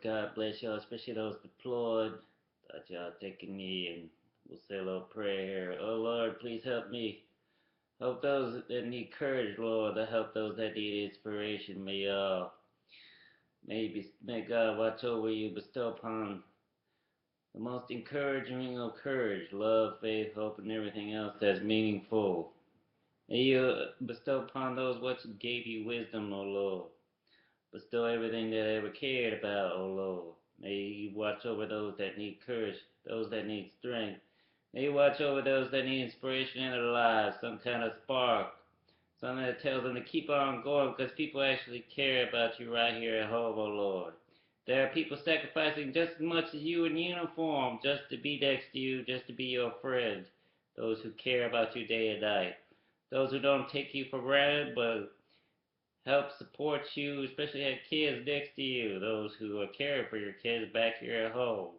God bless y'all, especially those deployed. Thought y'all take a knee and we'll say a little prayer here. Oh Lord, please help me. Help those that need courage, Lord. To help those that need inspiration. May God watch over you, bestow upon the most encouraging of courage, love, faith, hope, and everything else that's meaningful. May you bestow upon those what gave you wisdom, O Lord. Bestow everything that I ever cared about, O Lord. May you watch over those that need courage, those that need strength. May you watch over those that need inspiration in their lives, some kind of spark, something that tells them to keep on going because people actually care about you right here at home, O Lord. There are people sacrificing just as much as you in uniform just to be next to you, just to be your friend. Those who care about you day and night. Those who don't take you for granted, but help support you, especially have kids next to you, those who are caring for your kids back here at home.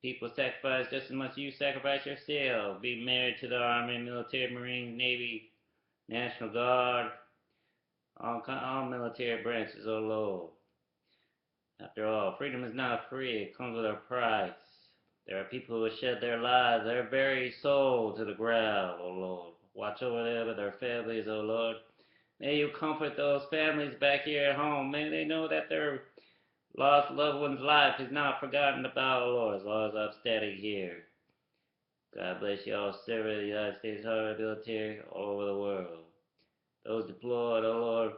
People sacrifice just as much as you sacrifice yourself. Be married to the Army, military, Marines, Navy, National Guard, all military branches, oh Lord. After all, freedom is not free. It comes with a price. There are people who have shed their lives, their very soul to the ground, oh Lord. Watch over them and their families, oh Lord. May you comfort those families back here at home. May they know that their lost loved one's life is not forgotten about, oh Lord, as long as I'm standing here. God bless you all, serving the United States Army military all over the world. Those deployed, oh Lord,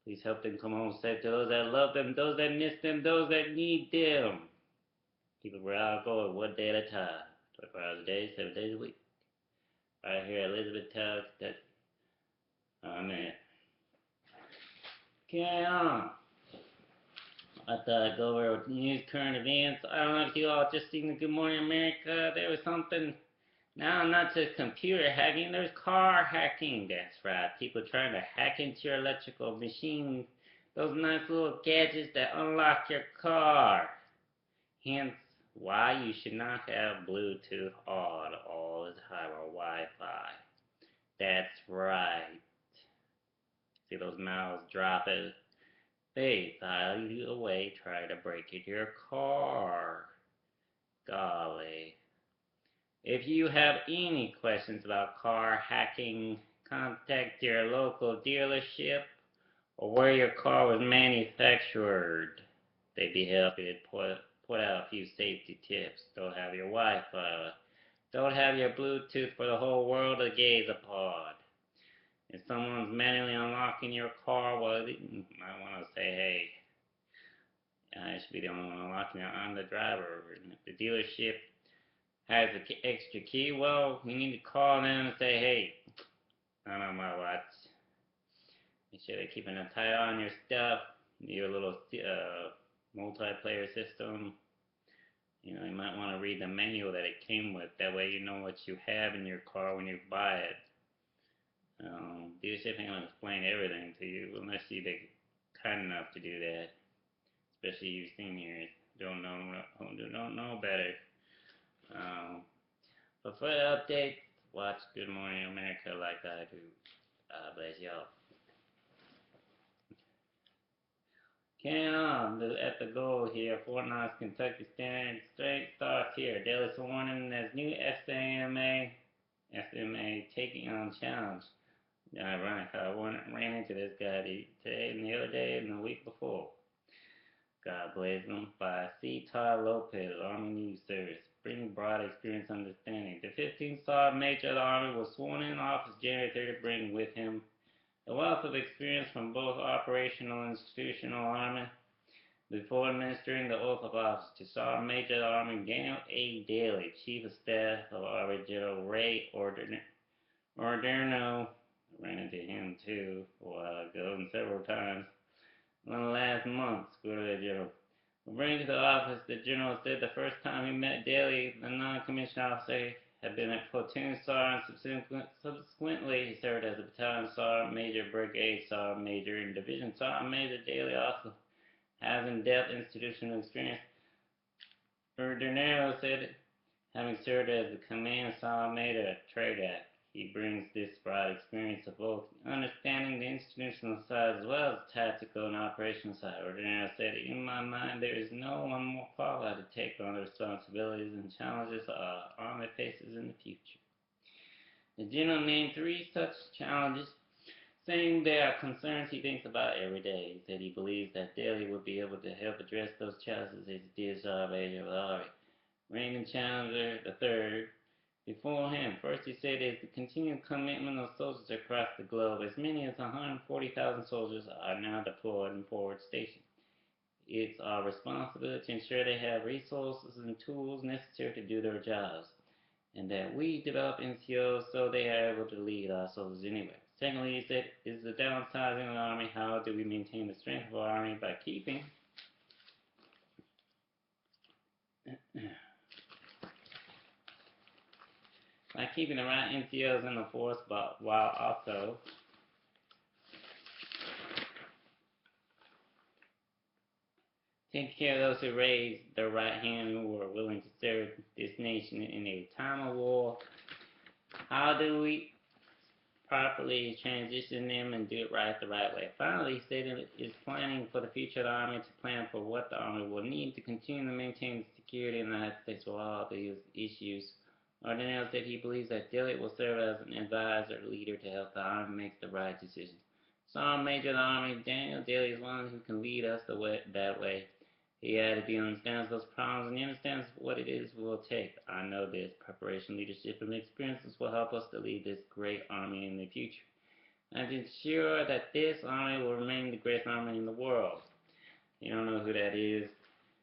please help them come home safe to those that love them, those that miss them, those that need them. Keep it right going one day at a time, 24 hours a day, 7 days a week. Right here at Elizabethtown, Kentucky. Amen. Carry on. I thought I'd go over with news, current events. I don't know if you all just seen the Good Morning America. There was something, now not just computer hacking, there's car hacking. That's right, people trying to hack into your electrical machines. Those nice little gadgets that unlock your car. Hence, why you should not have Bluetooth on all the time or Wi-Fi. That's right. See those mouths dropping? They file you away trying to break into your car. Golly. If you have any questions about car hacking, contact your local dealership or where your car was manufactured. They'd be happy to put out a few safety tips. Don't have your Wi-Fi. Don't have your Bluetooth for the whole world to gaze upon. If someone's manually unlocking your car, well, you might want to say, hey, I should be the only one unlocking it. I'm the driver. And if the dealership has an extra key, well, you need to call them and say, hey, not on my watch. Make sure they're keeping a tight on your stuff, your little multiplayer system. You know, you might want to read the manual that it came with. That way you know what you have in your car when you buy it. Dealership ain't going to explain everything to you unless you're kind enough to do that. Especially you seniors don't know better. But for the updates, watch Good Morning America like I do. Bless y'all. Carrying on at the goal here, Fort Knox, Kentucky standing straight starts here. Daily warning as new SMA taking on challenge. Ironic how I ran into this guy today and the other day and the week before. God bless him. By C. Todd Lopez, Army News Service. Bring broad experience understanding. The 15th Sergeant Major of the Army was sworn in office January 3rd to bring with him a wealth of experience from both operational and institutional Army. Before administering the oath of office to Sergeant Major of the Army Daniel A. Daly, Chief of Staff of Army General Ray Orderno. I ran into him too a while ago and several times. Last month, Squirrel General. Bringing to the office, the general said the first time he met Daly, the non-commissioned officer had been a platoon sergeant. Subsequently, he served as a battalion sergeant major, brigade sergeant major, and division sergeant major. Daly also has in-depth institutional experience. Ordinero said, having served as the command sergeant major at TRADAC He brings this broad experience of both understanding the institutional side as well as the tactical and operational side. Ordinarily said, in my mind, there is no one more qualified to take on the responsibilities and challenges our Army faces in the future. The General named 3 such challenges, saying they are concerns he thinks about every day. He said he believes that Daly would be able to help address those challenges as he did Major Valerie. Reigning Challenger the third, before him, first he said is the continued commitment of soldiers across the globe. As many as 140,000 soldiers are now deployed in forward stations. It's our responsibility to ensure they have resources and tools necessary to do their jobs, and that we develop NCOs so they are able to lead our soldiers anyway. Secondly, he said, is the downsizing of the Army. How do we maintain the strength of our Army? By keeping the right NCOs in the force, but while also taking care of those who raise their right hand and who are willing to serve this nation in a time of war. How do we properly transition them and do it right the right way? Finally, he said it is planning for the future of the Army to plan for what the Army will need to continue to maintain the security in the United States with all these issues. Ordinarily said he believes that Dillard will serve as an advisor leader to help the Army make the right decisions. Sergeant Major of the Army, Daniel Daly, is one who can lead us that way. He added he understands those problems and he understands what it is we will take. I know this. Preparation, leadership, and experiences will help us to lead this great Army in the future and to ensure that this Army will remain the greatest Army in the world. You don't know who that is?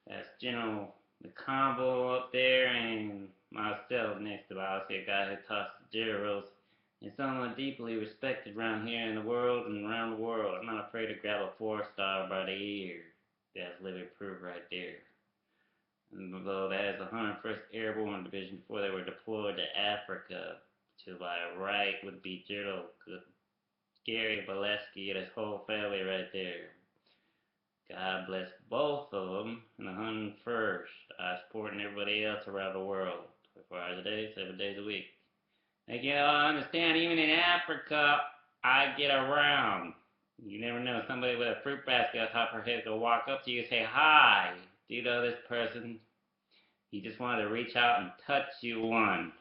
That's General McConville up there and myself next to Velosky, a guy who talks to generals, and someone deeply respected around here in the world and around the world. I'm not afraid to grab a 4-star by the ear. That's living proof right there. And although that is the 101st Airborne Division before they were deployed to Africa, to my right would be General Gary Velosky and his whole family right there. God bless both of them in the 101st. I supporting everybody else around the world, 24 hours a day, 7 days a week. Like you all understand, even in Africa, I get around. You never know, somebody with a fruit basket on top of her head will walk up to you and say, hi, do you know this person? He just wanted to reach out and touch you one.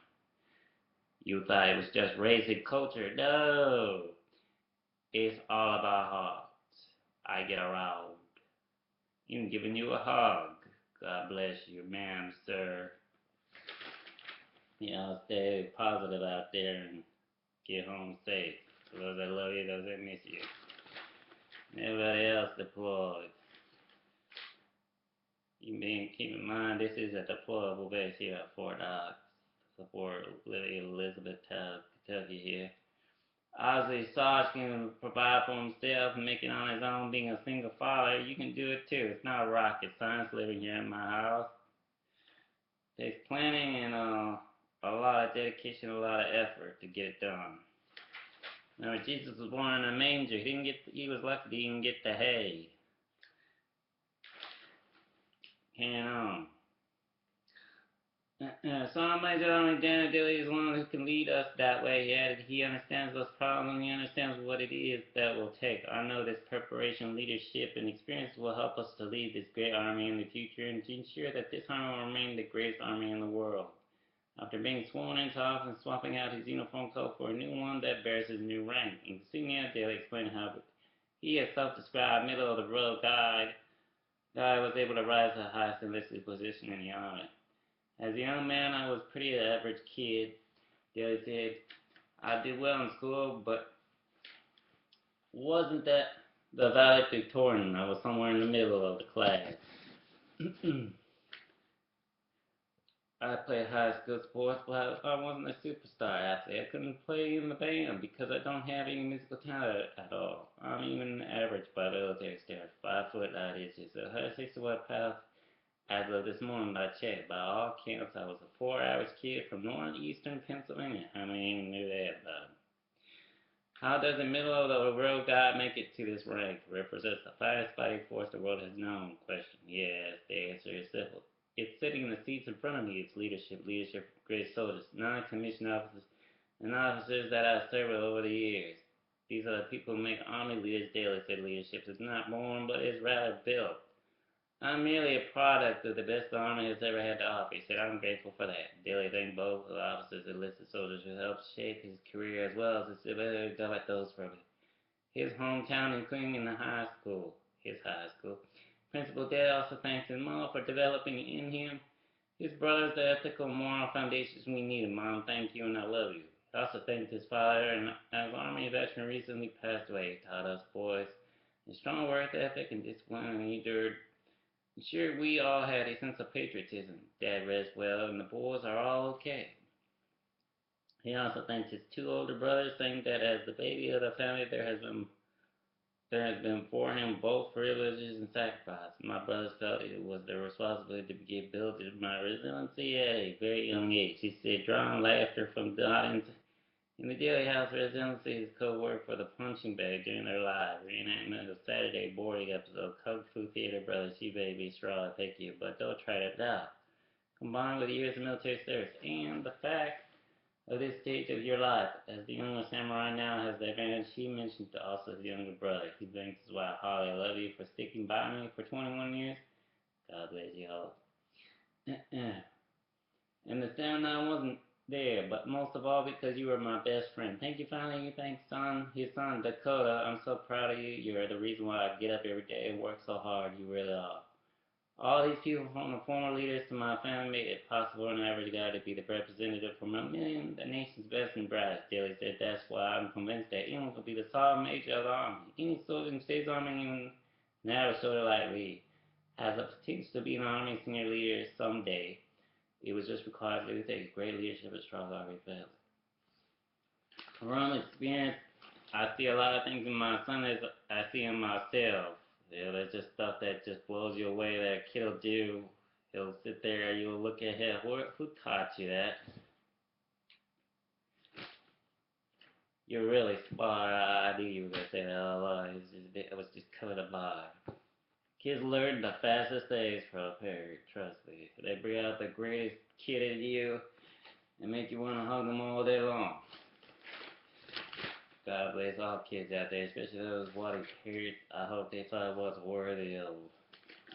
You thought it was just raising culture. No, it's all about hearts. I get around. Even giving you a hug. God bless you, ma'am, sir. You know, stay positive out there and get home safe. For those that love you, those that miss you. Everybody else deployed. Keep in mind, this is a deployable base here at Fort Knox. Fort Elizabethtown, Kentucky here. Obviously, Sarge can provide for himself and make it on his own being a single father. You can do it too. It's not rocket science living here in my house. It takes planning and a lot of dedication, a lot of effort to get it done. Remember, Jesus was born in a manger. He was lucky he didn't get the hay. Carrying on. Sergeant Major Army Daniel Dilly is one who can lead us that way. He added he understands those problems and he understands what it is that will take. I know this preparation, leadership, and experience will help us to lead this great Army in the future and to ensure that this Army will remain the greatest Army in the world. After being sworn into office and swapping out his uniform coat for a new one that bears his new rank, Insignia Daly explained how he, a self-described middle-of-the-road guy was able to rise to the highest enlisted position in the Army. As a young man, I was a pretty average kid. Daly said, I did well in school, but wasn't that the valedictorian. I was somewhere in the middle of the class. I played high school sports, but I wasn't a superstar athlete. I couldn't play in the band because I don't have any musical talent at all. I'm even average by military standards, 5 foot 9 inches, 161 pounds. As of this morning, I checked. By all counts, I was a poor average kid from northeastern Pennsylvania. How many even knew that about him? How does a middle-of-the-road guy make it to this rank? Represents the finest fighting force the world has known. Question. Yes, the answer is simple. It's sitting in the seats in front of me. It's leadership from great soldiers, non-commissioned officers, and officers that I've served with over the years. These are the people who make Army leaders daily, said leadership is not born, but is rather built. I'm merely a product of the best the Army has ever had to offer, he said. I'm grateful for that. Daily thanked both of the officers and enlisted soldiers who helped shape his career as well as his ability to go at those from his hometown, including in his high school. Principal Dad also thanked his mom for developing in him his brothers the ethical and moral foundations we needed. Mom, thank you and I love you. He also thanked his father, and as Army veteran recently passed away, he taught us boys a strong work ethic and discipline, and he endured. Sure, we all had a sense of patriotism. Dad rests well, and the boys are all okay. He also thanked his two older brothers, saying that as the baby of the family, there has been for him both privileges and sacrifice. My brothers felt it was their responsibility to give building my resiliency at a very young age. He said, drawing laughter from the audience in the Daily House. Resiliency is code word for the punching bag during their live reenactment of Saturday boarding episode Kung Fu Theater Brothers. She baby straw, thank you, but don't try to doubt. Combined with years of military service and the fact of this stage of your life, as the younger samurai now has the advantage, he mentioned to also his younger brother. He thanks his wife, Holly, I love you for sticking by me for 21 years. God bless you, Holly. And the 7-9 wasn't there, but most of all because you were my best friend. Thank you, finally. You thank his son, Dakota. I'm so proud of you. You're the reason why I get up every day and work so hard. You really are. All these people from the former leaders to my family made it possible for an average guy to be the representative for a million, the nation's best and brightest. Daly said, that's why I'm convinced that anyone could be the sergeant major of the Army. Any soldier in today's Army, even now a soldier like Lee, has the potential to be an Army senior leader someday. It was just required to take great leadership and strong Army family. From experience, I see a lot of things in my son as I see in myself. There's just stuff that just blows you away that a kid will do. He'll sit there, you'll look at him, who taught you that? You're really smart. I knew you were going to say that all along. It was just coming to mind. Kids learn the fastest things from a parent, trust me. They bring out the greatest kid in you and make you want to hug them all day long. God bless all kids out there, especially those wanting parents. I hope they find what's worthy of.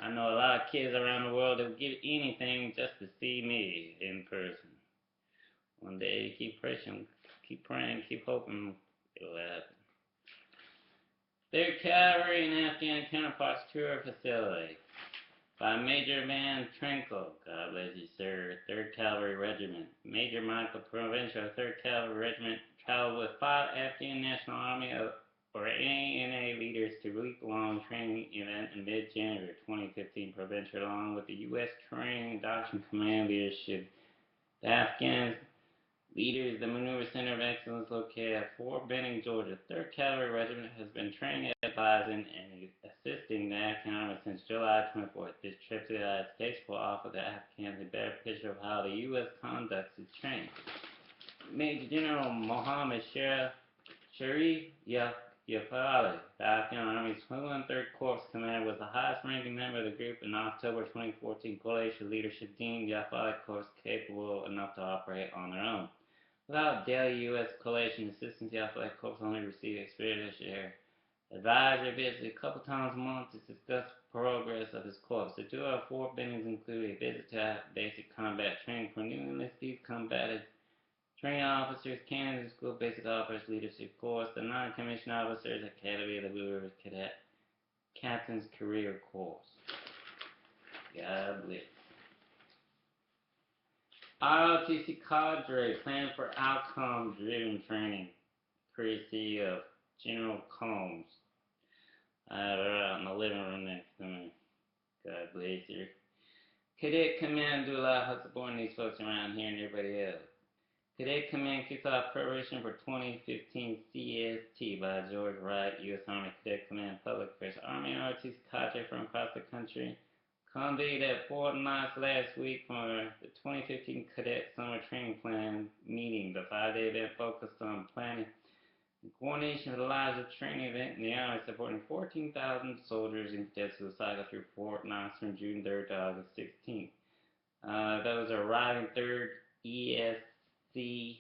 I know a lot of kids around the world that would give anything just to see me in person. One day, keep praying, keep hoping it'll happen. Third Cavalry and Afghan counterparts tour facility by Major Van Trenkle. God bless you, sir. 3rd Cavalry Regiment. Major Michael Provincial, 3rd Cavalry Regiment, traveled with 5 Afghan National Army or ANA leaders to week-long training event in mid-January 2015 provincial, along with the U.S. Training and Doctrine Command leadership. The Afghan leaders, the Maneuver Center of Excellence located at Fort Benning, Georgia. 3rd Cavalry Regiment has been training, advising, and assisting the Afghan Army since July 24th. This trip to the United States will offer the Afghans a better picture of how the U.S. conducts its training. Major General Mohammed Sharif Yafali, the Afghan Army's 23rd Corps commander, was the highest-ranking member of the group in October 2014. Coalition leadership deemed Yafali Corps capable enough to operate on their own. Without daily U.S. coalition assistance, the Athletic Corps only receive experience share advisory visits a couple times a month to discuss progress of his corps. The 2 out of 4 bendings include a visit to basic combat training for new enlistees, combatant training officers, Kansas School Basic Officers Leadership Course, the Non-Commissioned Officers Academy of the Blue Cadet Captain's Career Course. God bless. ROTC Cadre plan for outcome-driven training, courtesy of General Combs. They're out in the living room next to me. God bless you. Cadet Command do a lot of supporting these folks around here and everybody else. Cadet Command kicks off preparation for 2015 CST by George Wright, U.S. Army Cadet Command Public Affairs. Army and ROTC Cadre from across the country convened at Fort Knox last week for the 2015 Cadet Summer Training Plan meeting. The 5-day event focused on planning and coordination of the lives of training event in the Army, supporting 14,000 soldiers and cadets who cycle through Fort Knox from June 3rd to August 16th. Those are arriving 3rd ESC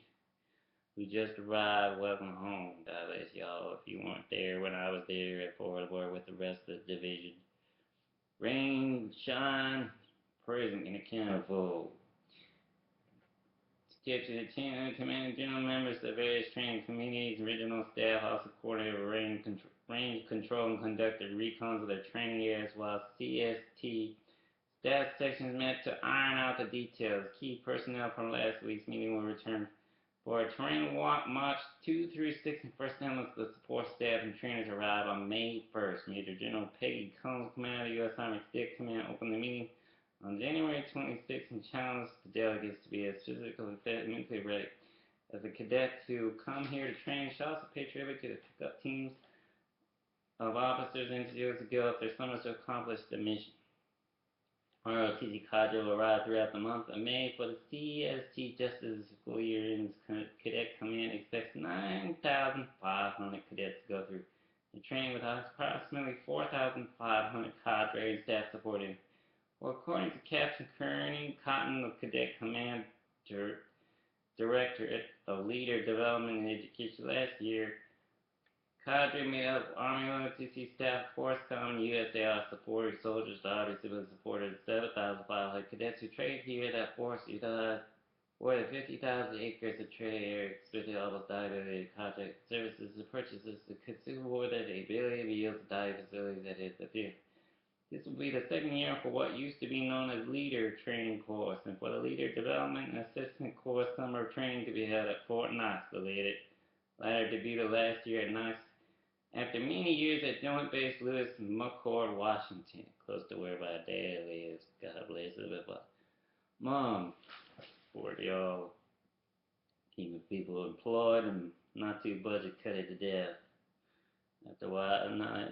who just arrived. Welcome home. God bless y'all. If you weren't there when I was there at Fort War with the rest of the division. Rain, shine, present and accountable. Skip to the team, commanding general members of various training communities, regional staff also coordinated range control and conducted recons of their training areas, while CST staff sections met to iron out the details. Key personnel from last week's meeting will return for a terrain walk March 2 through 6, and first elements of the support staff and trainers arrive on May 1st. Major General Peggy Combs, commander of the U.S. Army Cadet Command, opened the meeting on January 26th and challenged the delegates to be as physically and mentally ready as the cadets who come here to train. She also patriotically to pick up teams of officers and to go up their summers to accomplish the mission. ROTC cadre will arrive throughout the month of May for the CST just as the school year ends. Cadet Command expects 9,500 cadets to go through the training with approximately 4,500 cadre and staff supporting. Well, according to Captain Kearney Cotton of Cadet Command Directorate of Leader Development and Education last year, cadre made up of Army OTC staff, Force Common, USAR supporters, soldiers, Army civilian supporters, 7,500 cadets who trade here. That force utilized more than 50,000 acres of trade area, especially almost dilated contract services and purchases to consume more than 1 billion meals of diet facilities that is the field. This will be the second year for what used to be known as Leader Training Course, and for the Leader Development and Assistant Course Summer Training to be held at Fort Knox. The latter debuted last year at Knox after many years at Joint Base Lewis McChord, Washington, close to where my dad lives. God bless him. But Mom, for y'all, keeping people employed and not too budget cutted to death. After a while,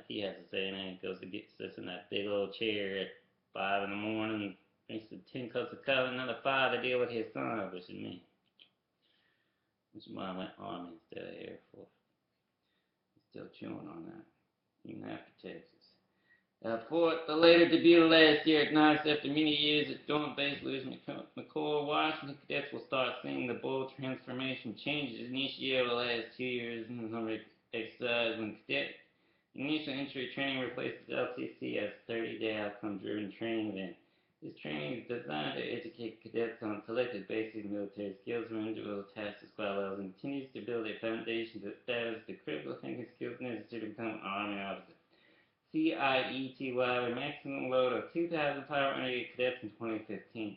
he has to say, and then he goes to sits in that big old chair at 5 in the morning, drinks 10 cups of coffee, another 5 to deal with his son, which is me. Which is why I went Army instead of Air Force. He's still chewing on that, even after Texas. Fort, the later debut last year at Knox after many years at Joint Base Lewis McChord, Washington. Cadets will start seeing the bold transformation changes initiated over the last 2 years in the exercise when cadet initial entry training replaces LTC as 30-day outcome-driven training event. This training is designed to educate cadets on selected basic military skills from individual tasks to squad levels and continues to build a foundation to establish the critical thinking skills necessary to become an Army officer. CIET will have a maximum load of 2,500 cadets in 2015,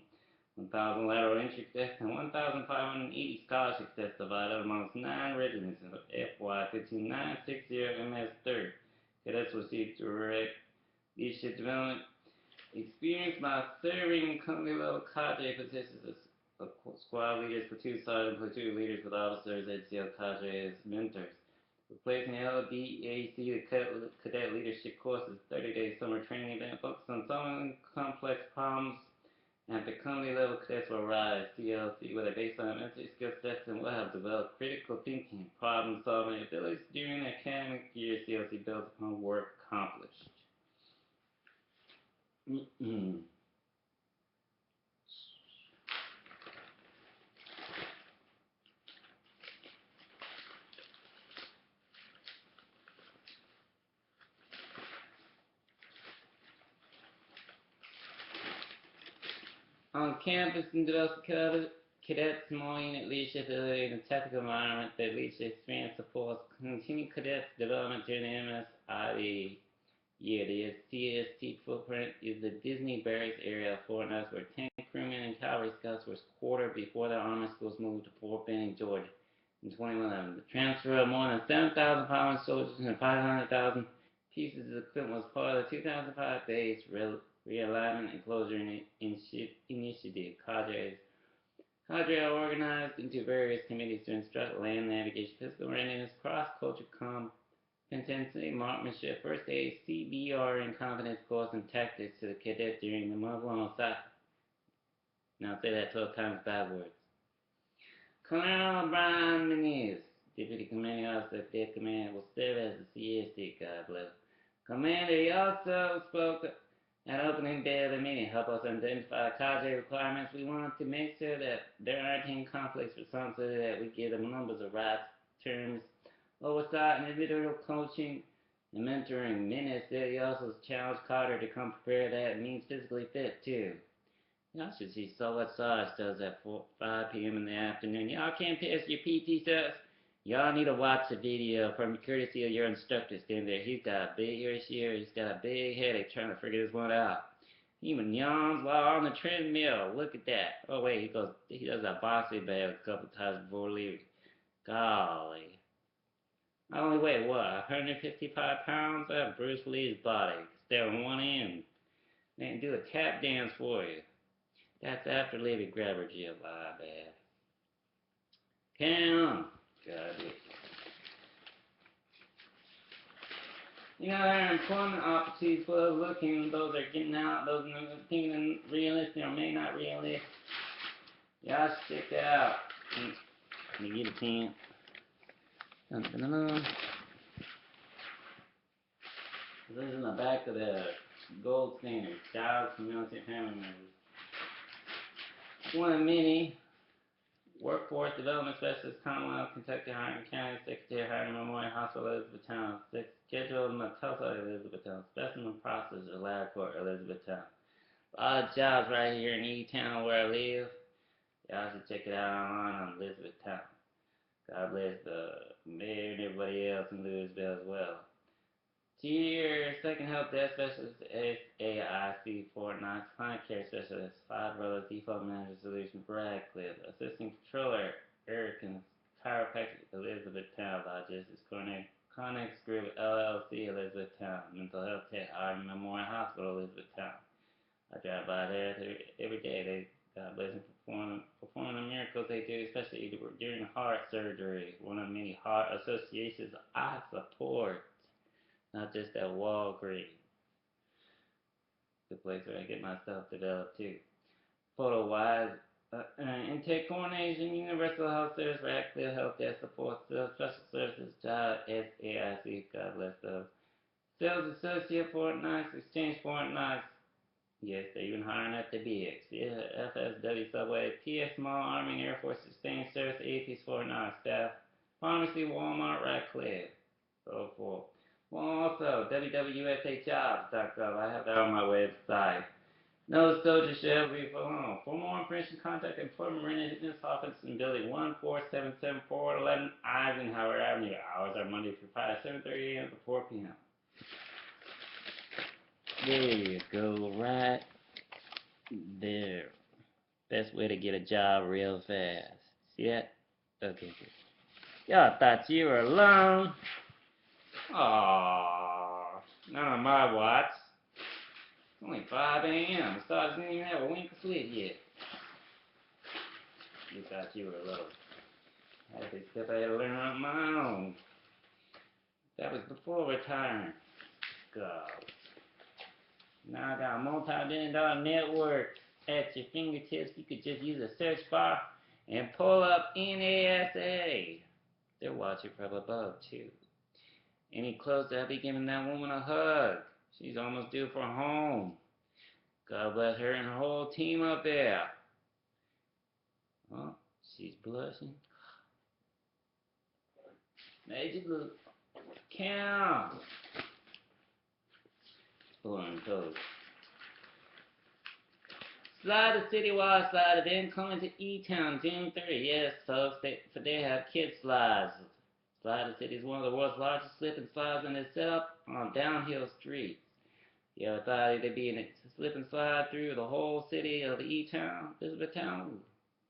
1,000 lateral entry cadets, and 1,580 scholarship cadets divided amongst 9 regiments of FY 15960 MS 3rd. Cadets will receive direct leadership development experience by serving company level cadre positions as squad leaders, platoon sergeant, platoon leaders with officers, HCL cadre as mentors. Replacing LDAC, the Cadet Leadership Course's 30-day summer training event focused on solving complex problems at the company level. Cadets will arrive at CLC with a baseline military skill sets and will have developed critical thinking and problem solving abilities during the academic year. CLC builds upon work accomplished. On campus and develops cadets small unit leadership ability in a technical environment. Their leadership experience supports continued cadets development during the MSIV year. The CST footprint is the Disney Barracks area of Fort Knox, where 10 crewmen and cavalry scouts were quartered before the Army schools moved to Fort Benning, Georgia in 2011. The transfer of more than 7,500 soldiers and 500,000 pieces of equipment was part of the 2005 base realignment and closure initiative. Cadre are organized into various committees to instruct land navigation, physical readiness, cross-culture competency, marksmanship, first aid, CBR, and confidence course and tactics to the cadets during the month-long cycle. Now say that 12 times backwards. Colonel Brian Meniz, Deputy Commanding Officer of Cadet Command, will serve as the CST, God bless. Commander, he also spoke At opening day of the meeting, help us identify college requirements. We want to make sure that there aren't any conflicts with some so that we give them numbers of right terms, oversight, and individual coaching and mentoring. Minutes that he also challenged Carter to come prepared that means physically fit too. Y'all should see so what Sarge does at 5 p.m. in the afternoon. Y'all can't pass your PT test. Y'all need to watch the video from courtesy of your instructor standing there. He's got a big here. He's got a big headache trying to figure this one out. He even yawns while on the treadmill. Look at that. Oh wait, he does a boxing bag a couple times before leaving. Golly. I only weigh what, 155 pounds? I have Bruce Lee's body. Stay on one end. They can do a tap dance for you. That's after Lady Grabber jail, my bad. Cam. God. You know, there are employment opportunities for those looking, those are getting out, those thinking realistic or may not realistic. Y'all should check that out. Let me get a pen. This is in the back of the gold standard. Jobs for military family members. One of many. Workforce Development Specialist, Commonwealth, Kentucky, Hardin County, Secretary, Hardin Memorial Hospital, Elizabethtown, Schedule, Tulsa, Elizabethtown, Specimen Processor, LabCorp, Elizabethtown. A lot of jobs right here in E-Town where I live. Y'all should check it out online on Elizabethtown. God bless the mayor and everybody else in Louisville as well. Tier Second Help Desk Specialist, SAIC, Fort Knox, Client Care Specialist, Five Brothers, Default Manager Solution, Radcliffe, Assistant Controller, Ericans, Chiropractic, Elizabethtown, Logistics, Connex Group, LLC, Elizabethtown, Mental Health Tech, Arden Memorial Hospital, Elizabethtown. I drive by there every day. They, God bless them, performing the miracles they do, especially during heart surgery, one of the many heart associations I support. Not just at Walgreens. The place where I get my stuff developed too. Photo-wise, intake coordination, universal health service, Radcliffe Health Desk support, special services, job, SAIC, God bless those. Sales associate, Fort Knox, exchange, Fort Knox. Yes, they're even hiring at the BX. FSW Subway, TS Small, Army, Air Force, exchange service, AP's Fort Knox staff, pharmacy, Walmart, Radcliffe. So forth. Well, also, www.sajobs.gov. I have that on my website. No soldier shall be for home. For more information, contact Employment Readiness Office in Building 14774 Fort 11 Eisenhower Avenue. Hours are Monday through Friday, 7:30 a.m. to 4 p.m. There you go, right there. Best way to get a job real fast. See that? Okay, good. Y'all thought you were alone. Aww, not on my watch. It's only 5 a.m. So I didn't even have a wink of sleep yet. You thought you were alone. I had to step I had to learn on my own. That was before retiring. God. Now I got a multi-billion-dollar network at your fingertips. You could just use a search bar and pull up NASA. They're watching from above, too. Any closer, I'll be giving that woman a hug. She's almost due for home. God bless her and her whole team up there. Oh, she's blushing. Major Luke. Count. Exploring code. Slide the citywide slide event coming to E-Town June 30. Yes, folks, they have kid slides. Slide the City is one of the world's largest slip and slides, and it's set up on downhill streets. You ever thought it'd be a slip and slide through the whole city of E-Town, Elizabethtown?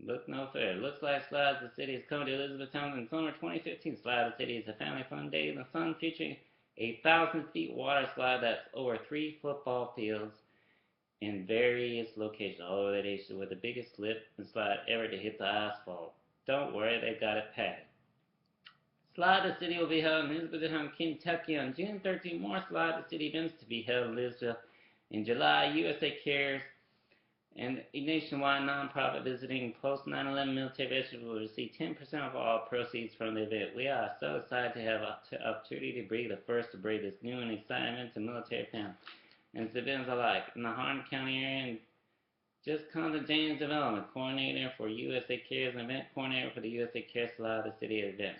Look no further. Looks like Slide the City is coming to Elizabethtown in summer 2015. Slide the City is a family fun day in the sun featuring a 1,000-feet water slide that's over 3 football fields in various locations all over the nation with the biggest slip and slide ever to hit the asphalt. Don't worry, they got it packed. Slide the City will be held in Elizabethtown, Kentucky on June 13. More Slide the City events to be held in Elizabeth in July. USA Cares and a nationwide nonprofit visiting post 9/11 military veterans will receive 10% of all proceeds from the event. We are so excited to have an opportunity to be the first to bring this new and exciting event to military families. and civilians alike in the Hardin County area. And just come to James Development, coordinator for USA Cares, and event coordinator for the USA Cares Slide the City event.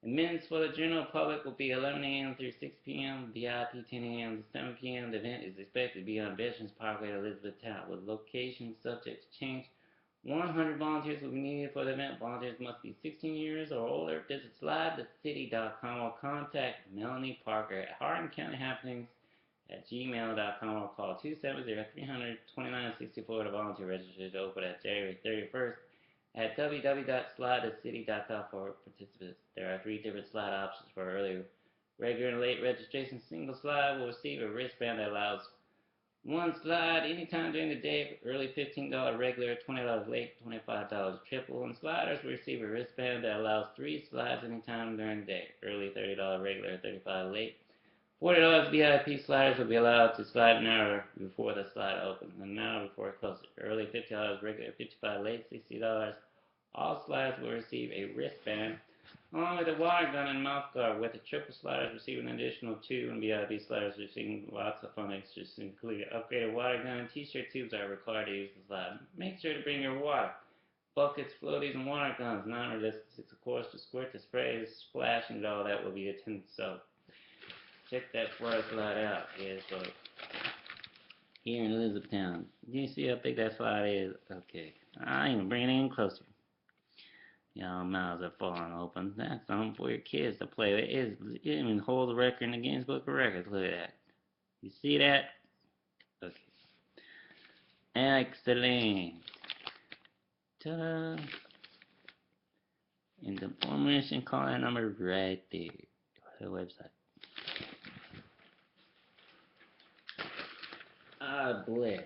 Admittance for the general public will be 11 a.m. through 6 p.m., VIP 10 a.m. to 7 p.m. The event is expected to be on Veterans Parkway, Elizabethtown, with location subject to change. 100 volunteers will be needed for the event. Volunteers must be 16 years or older. Visit slidethecity.com or contact Melanie Parker at Hardin County Happenings at gmail.com or call 270-300-2964 to volunteer registration open at January 31st at www.slidethecity.com for participants. There are 3 different slide options for early, regular, and late registration. Single slide will receive a wristband that allows 1 slide anytime during the day. Early $15, regular $20, late $25. Triple and sliders will receive a wristband that allows 3 slides anytime during the day. Early $30, regular $35, late $40. VIP sliders will be allowed to slide an hour before the slide opens, and an hour before it closes. Early $50, regular $55, late $60. All sliders will receive a wristband along with a water gun and mouth guard, with the triple sliders receiving an additional 2, and VIP sliders receiving lots of fun extras, including upgraded water gun and t-shirt tubes are required to use the slide. Make sure to bring your water, buckets, floaties, and water guns. Non-resistance, of course, to squirt, to spray, to splash, and all that will be attended. So check that first slide out. Yeah, so here in Elizabethtown. Do you see how big that slide is? Okay. I ain't gonna bring it in closer. Y'all mouths are falling open. That's something for your kids to play with. It even holds a record in the Guinness Book of Records. Look at that. You see that? Okay. Excellent. Ta-da. And the information, call that number right there. The website. Ah, bless.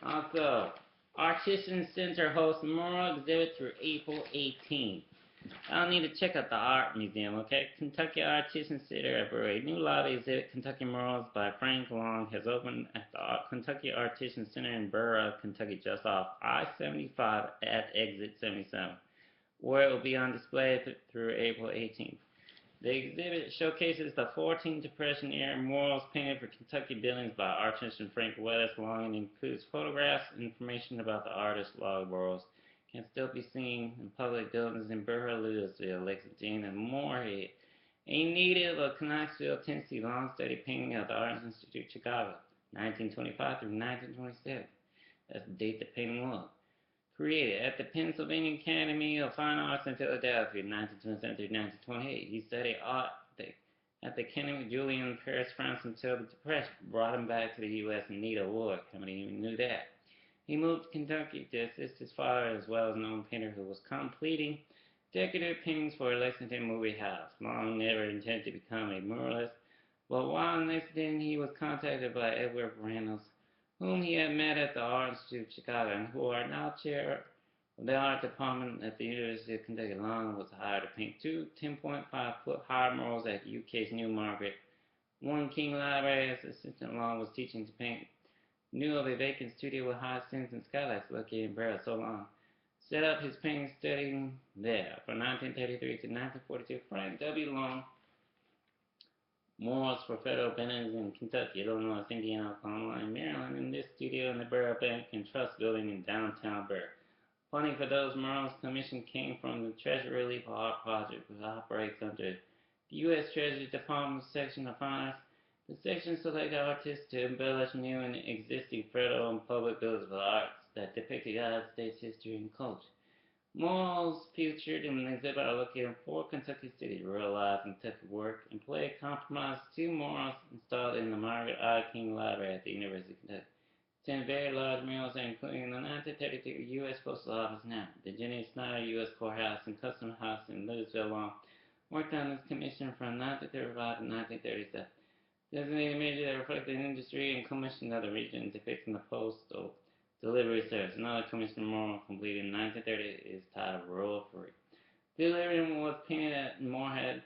Also, Artisan Center hosts Memorial Exhibit through April 18th. I'll need to check out the art museum, okay? Kentucky Artisan Center at Brewery. New lobby exhibit, Kentucky Murals by Frank Long, has opened at the Kentucky Artisan Center in Burra, Kentucky, just off I-75 at exit 77, where it will be on display through April 18th. The exhibit showcases the 14th Depression-era murals painted for Kentucky buildings by artist Frank Long, and includes photographs and information about the artist's log murals. Can still be seen in public buildings in Burra, Louisville, Lexington, and Moorhead. A native of Knoxville, Tennessee, Long studied painting at the Art Institute, Chicago, 1925 through 1927. That's the date the painting was. Created at the Pennsylvania Academy of Fine Arts in Philadelphia, 1927 through 1928. He studied art at the Academy of Juilliard in Paris, France, until the Depression brought him back to the U.S. and needed a work. How many even knew that? He moved to Kentucky to assist his father, as well as known painter who was completing decorative paintings for Lexington Movie House. Long never intended to become a muralist, but while in Lexington, he was contacted by Edward Reynolds, whom he had met at the Art Institute of Chicago, and who are now chair of the art department at the University of Kentucky. Long was hired to paint 2 10.5-foot high murals at UK's New Market. One King Library, as assistant Long was teaching to paint, knew of a vacant studio with high ceilings and skylights located in Burra. So Long set up his painting study there. From 1933 to 1942, Frank W. Long murals for federal buildings in Kentucky, Illinois, Indiana, Oklahoma, and Maryland, in this studio in the Burra Bank and Trust Building in downtown Burra. Funding for those murals commission came from the Treasury Relief Art Project, which operates under the U.S. Treasury Department section of Fine Arts. The section selected artists to embellish new and existing federal and public buildings with arts that depict the United States history and culture. Murals featured in the exhibit are located in 4 Kentucky cities, realize Kentucky work and play compromise 2 murals installed in the Margaret I. King Library at the University of Kentucky. 10 very large murals are included in the 1932 U.S. Postal Office now, the Jenny Snyder U.S. Courthouse and Custom House in Louisville. Long worked on this commission from 1935 to 1937. Designated images that reflect the industry and commissioned other regions depicting the postal delivery service. Another commissioned mural completed in 1930 is titled Rural Free. Delivery was painted at Moorhead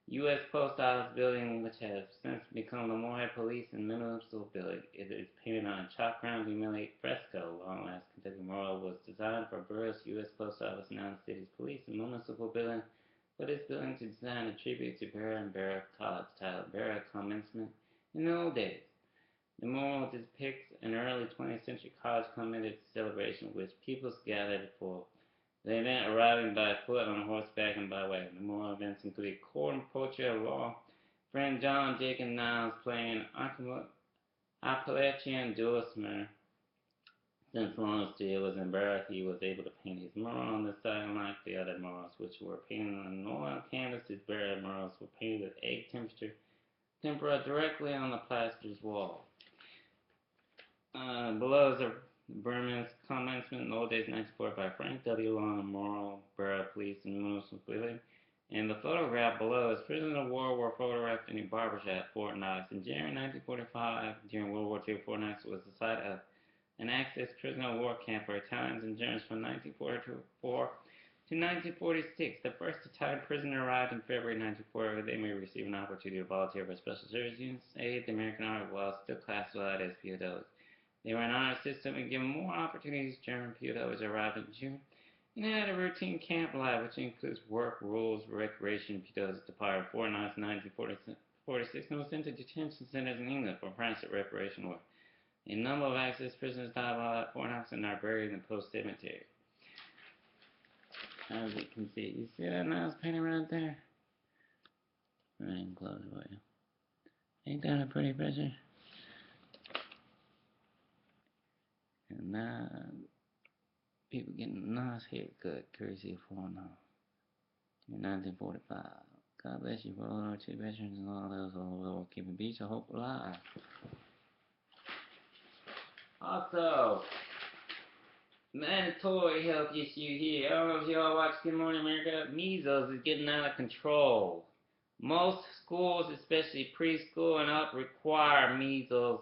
U.S. Post Office building, which has since become the Moorhead Police and Municipal Building. It is painted on a chalk ground humiliate fresco. Long last Kentucky mural was designed for Burra's U.S. Post Office, now the city's police and municipal building. For this building to design a tribute to Burra and Burra College, titled Burra Commencement in the Old Days. The memorial depicts an early 20th century college commencement celebration which people gathered for. The event arriving by foot, on horseback, and by wagon. Memorial events include court and poetry of law. Friend John Jacob Niles playing an Appalachian dulcimer. Since Lonsdale was in birth, he was able to paint his mural on the side, unlike the other murals, which were painted on oil canvas. His burial murals were painted with egg tempera directly on the plaster's wall. Below is a Burman's commencement in the old days, 1945. Frank W. Long, Memorial, Borough Police, and Municipal Building. And the photograph below is prisoner of war were photographed in a barbershop, Fort Knox. In January 1945, during World War II, Fort Knox was the site of an Axis prisoner of war camp for Italians and Germans from 1944 to 1946. The first Italian prisoner arrived in February 1940. They may receive an opportunity to volunteer for special service units, aid the American Army while still classified as POWs. They were an honor system and given more opportunities. German POWs arrived in June and had a routine camp life, which includes work, rules, recreation. POWs departed Fort Knox in 1946 and were sent to detention centers in England for France at reparation work. A number of Axis prisoners died while at Fort Knox and are buried in the post cemetery. As you can see, you see that nice painting right there? Right, close it for you. Ain't that a pretty picture? And now, people getting a nice haircut, courtesy of Fort Knox in 1945. God bless you for all our two veterans and all those all over keeping beach of hope alive. Also, mandatory health issue here. I don't know if y'all watch Good Morning America. Measles is getting out of control. Most schools, especially preschool and up, require measles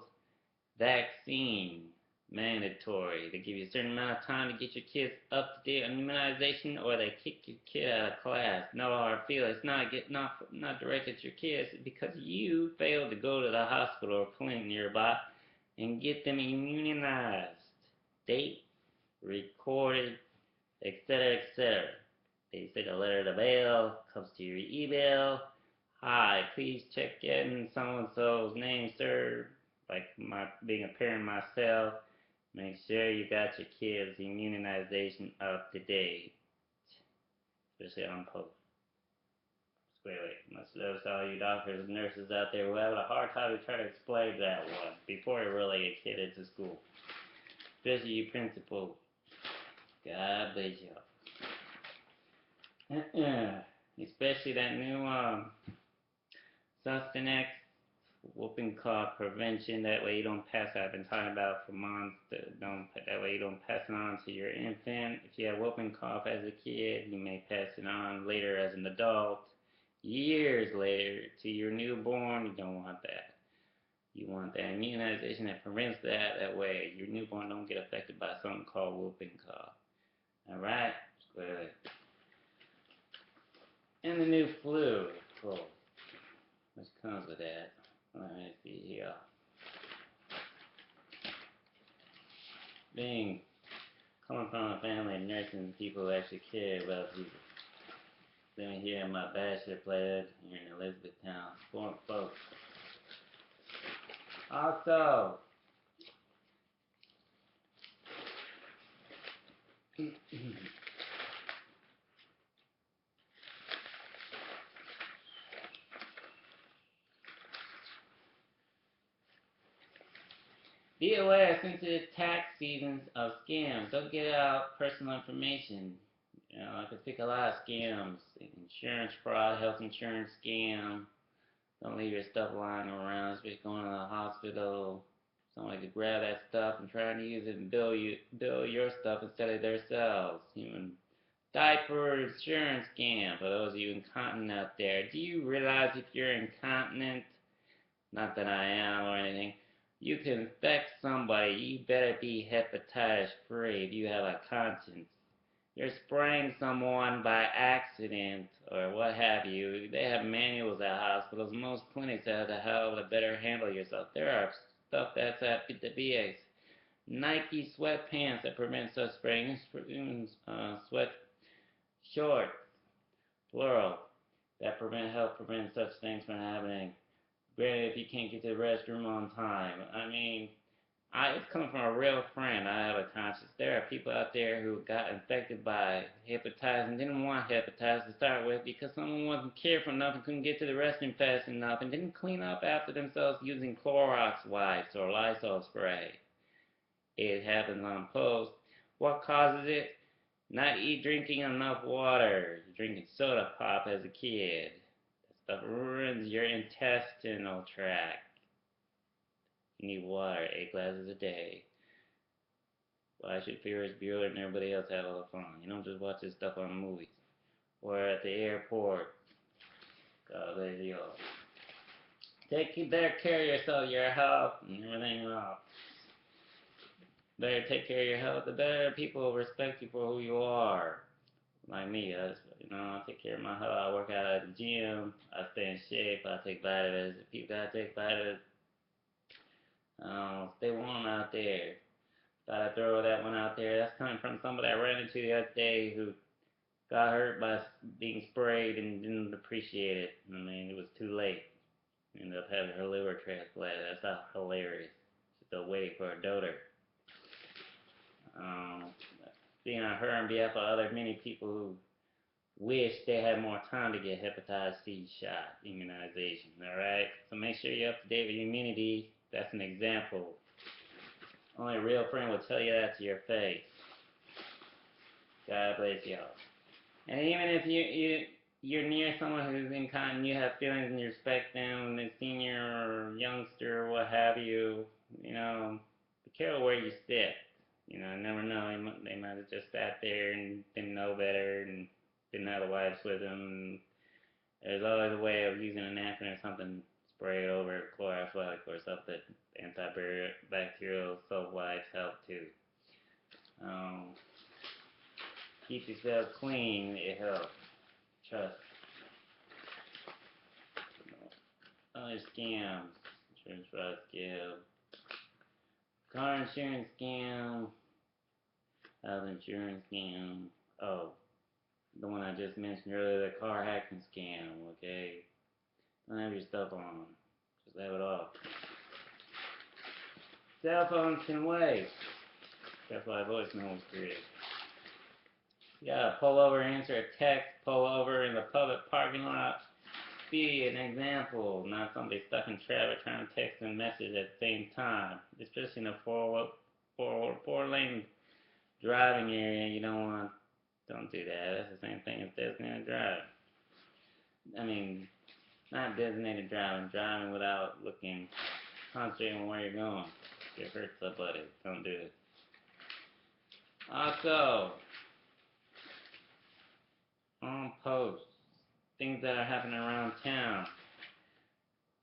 vaccine. Mandatory. They give you a certain amount of time to get your kids up to date on immunization, or they kick your kid out of class. No hard feelings. It's not directed at your kids because you failed to go to the hospital or clinic nearby and get them immunized. Date, recorded, etc., etc. They send a letter to mail, comes to your email. Hi, please check in so-and-so's name, sir. Like being a parent myself, make sure you got your kids' immunization up to date, especially on post. Squarely. Much love to all you doctors and nurses out there who have a hard time to try to explain that one before you really get kid into school. Especially you principals. God bless y'all. Especially that new Sustanex whooping cough prevention. That way you don't pass it. I've been talking about for months. That way you don't pass it on to your infant. If you have whooping cough as a kid, you may pass it on later as an adult. Years later to your newborn. You don't want that. You want that immunization that prevents that. That way your newborn don't get affected by something called whooping cough. Alright? Good. And the new flu, of course, which comes with that. Let me see here. Coming from a family of nursing people who actually care about people. Living here in my bachelor pledge here in Elizabethtown. Foreign folks. Also, be aware since it's tax seasons of scams. Don't get out personal information. You know, I could pick a lot of scams. Insurance fraud, health insurance scam. Don't leave your stuff lying around. Especially going to the hospital. Somebody could grab that stuff and try to use it and bill your stuff instead of themselves. Even diaper insurance scam for those of you incontinent out there. Do you realize if you're incontinent, not that I am or anything, you can infect somebody? You better be hepatitis free if you have a conscience. You're spraying someone by accident or what have you. They have manuals at hospitals. Most clinics have how to better handle yourself. There are stuff that's at the VAs. Nike sweatpants that prevent such spraying. Sweat shorts, plural, that help prevent such things from happening. Granted, if you can't get to the restroom on time. I mean, it's coming from a real friend. I have a conscience. There are people out there who got infected by hepatitis and didn't want hepatitis to start with because someone wasn't careful enough and couldn't get to the restroom fast enough and didn't clean up after themselves using Clorox wipes or Lysol spray. It happens on post. What causes it? Not drinking enough water. You're drinking soda pop as a kid. That stuff ruins your intestinal tract. You need water, 8 glasses a day. Why should Ferris Bueller and everybody else have all the fun? You don't just watch this stuff on the movies. Or at the airport. God bless you all. Take better care of yourself, your health, and everything else. Better take care of your health, the better people will respect you for who you are. Like me, I take care of my health. I work out at the gym. I stay in shape. I take vitamins. If you gotta take vitamins, stay warm out there. Gotta throw that one out there. That's coming from somebody I ran into the other day who got hurt by being sprayed and didn't appreciate it. I mean, it was too late. Ended up having her liver transplanted. That's not hilarious. She's still waiting for a donor. Um, Being on her and behalf of other many people who wish they had more time to get hepatitis C shot immunization. All right, so make sure you're up to date with your immunity. That's an example. Only a real friend will tell you that to your face. God bless y'all. And even if you're near someone who's in kind and you have feelings and you respect them, a senior or youngster or what have you, be careful where you sit. I never know. They might have just sat there and didn't know better and didn't have the wipes with them. And there's always a way of using a napkin or something, spray it over Clorox wipe or something. Antibacterial soap wipes help too. Um, Keep yourself clean. It helps. Trust. Other scams. Insurance fraud scam. Car insurance scam. Health insurance scam. Oh, the one I just mentioned earlier, the car hacking scam, okay? Don't have your stuff on. Just have it off. Cell phones can wait. That's why voicemail was created. You gotta pull over, answer a text, pull over in the public parking lot. Be an example, not somebody stuck in traffic trying to text and message at the same time. Especially in a four-lane driving area, don't do that. That's the same thing as designated driving. I mean, not designated driving without concentrating on where you're going. You hurt somebody. Don't do it. Also, on posts, things that are happening around town.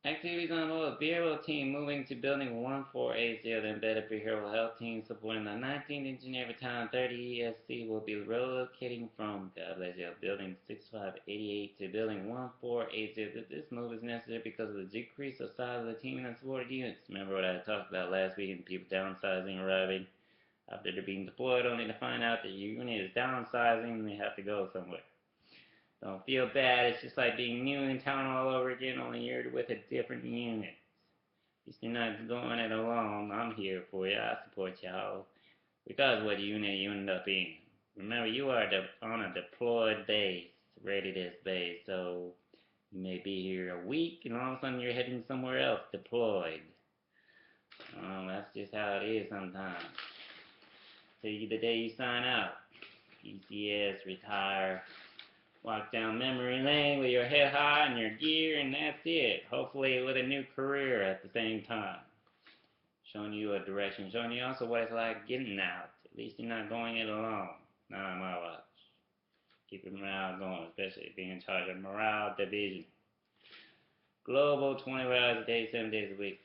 Activities on the Behavioral Team moving to Building 1480, the Embedded Behavioral Health Team supporting the 19th Engineer Battalion 30 ESC will be relocating from, God bless you, Building 6588 to Building 1480. This move is necessary because of the decrease of size of the team and the supported units. Remember what I talked about last week and people downsizing, arriving after they're being deployed, only to find out that your unit is downsizing and they have to go somewhere. Don't feel bad. It's just like being new in town all over again, only you're with a different unit. At least you're not going it alone. I'm here for you. I support y'all. Regardless of what unit you end up in. Remember, you are on a deployed base, readiness base, so you may be here a week, and all of a sudden you're heading somewhere else deployed. That's just how it is sometimes. Till the day you sign out. PCS, retire. Walk down memory lane with your head high and your gear, and that's it. Hopefully with a new career at the same time. Showing you a direction. Showing you also what it's like getting out. At least you're not going it alone. Not on my watch. Keep your morale going, especially being in charge of morale division. Global, 24 hours a day, 7 days a week.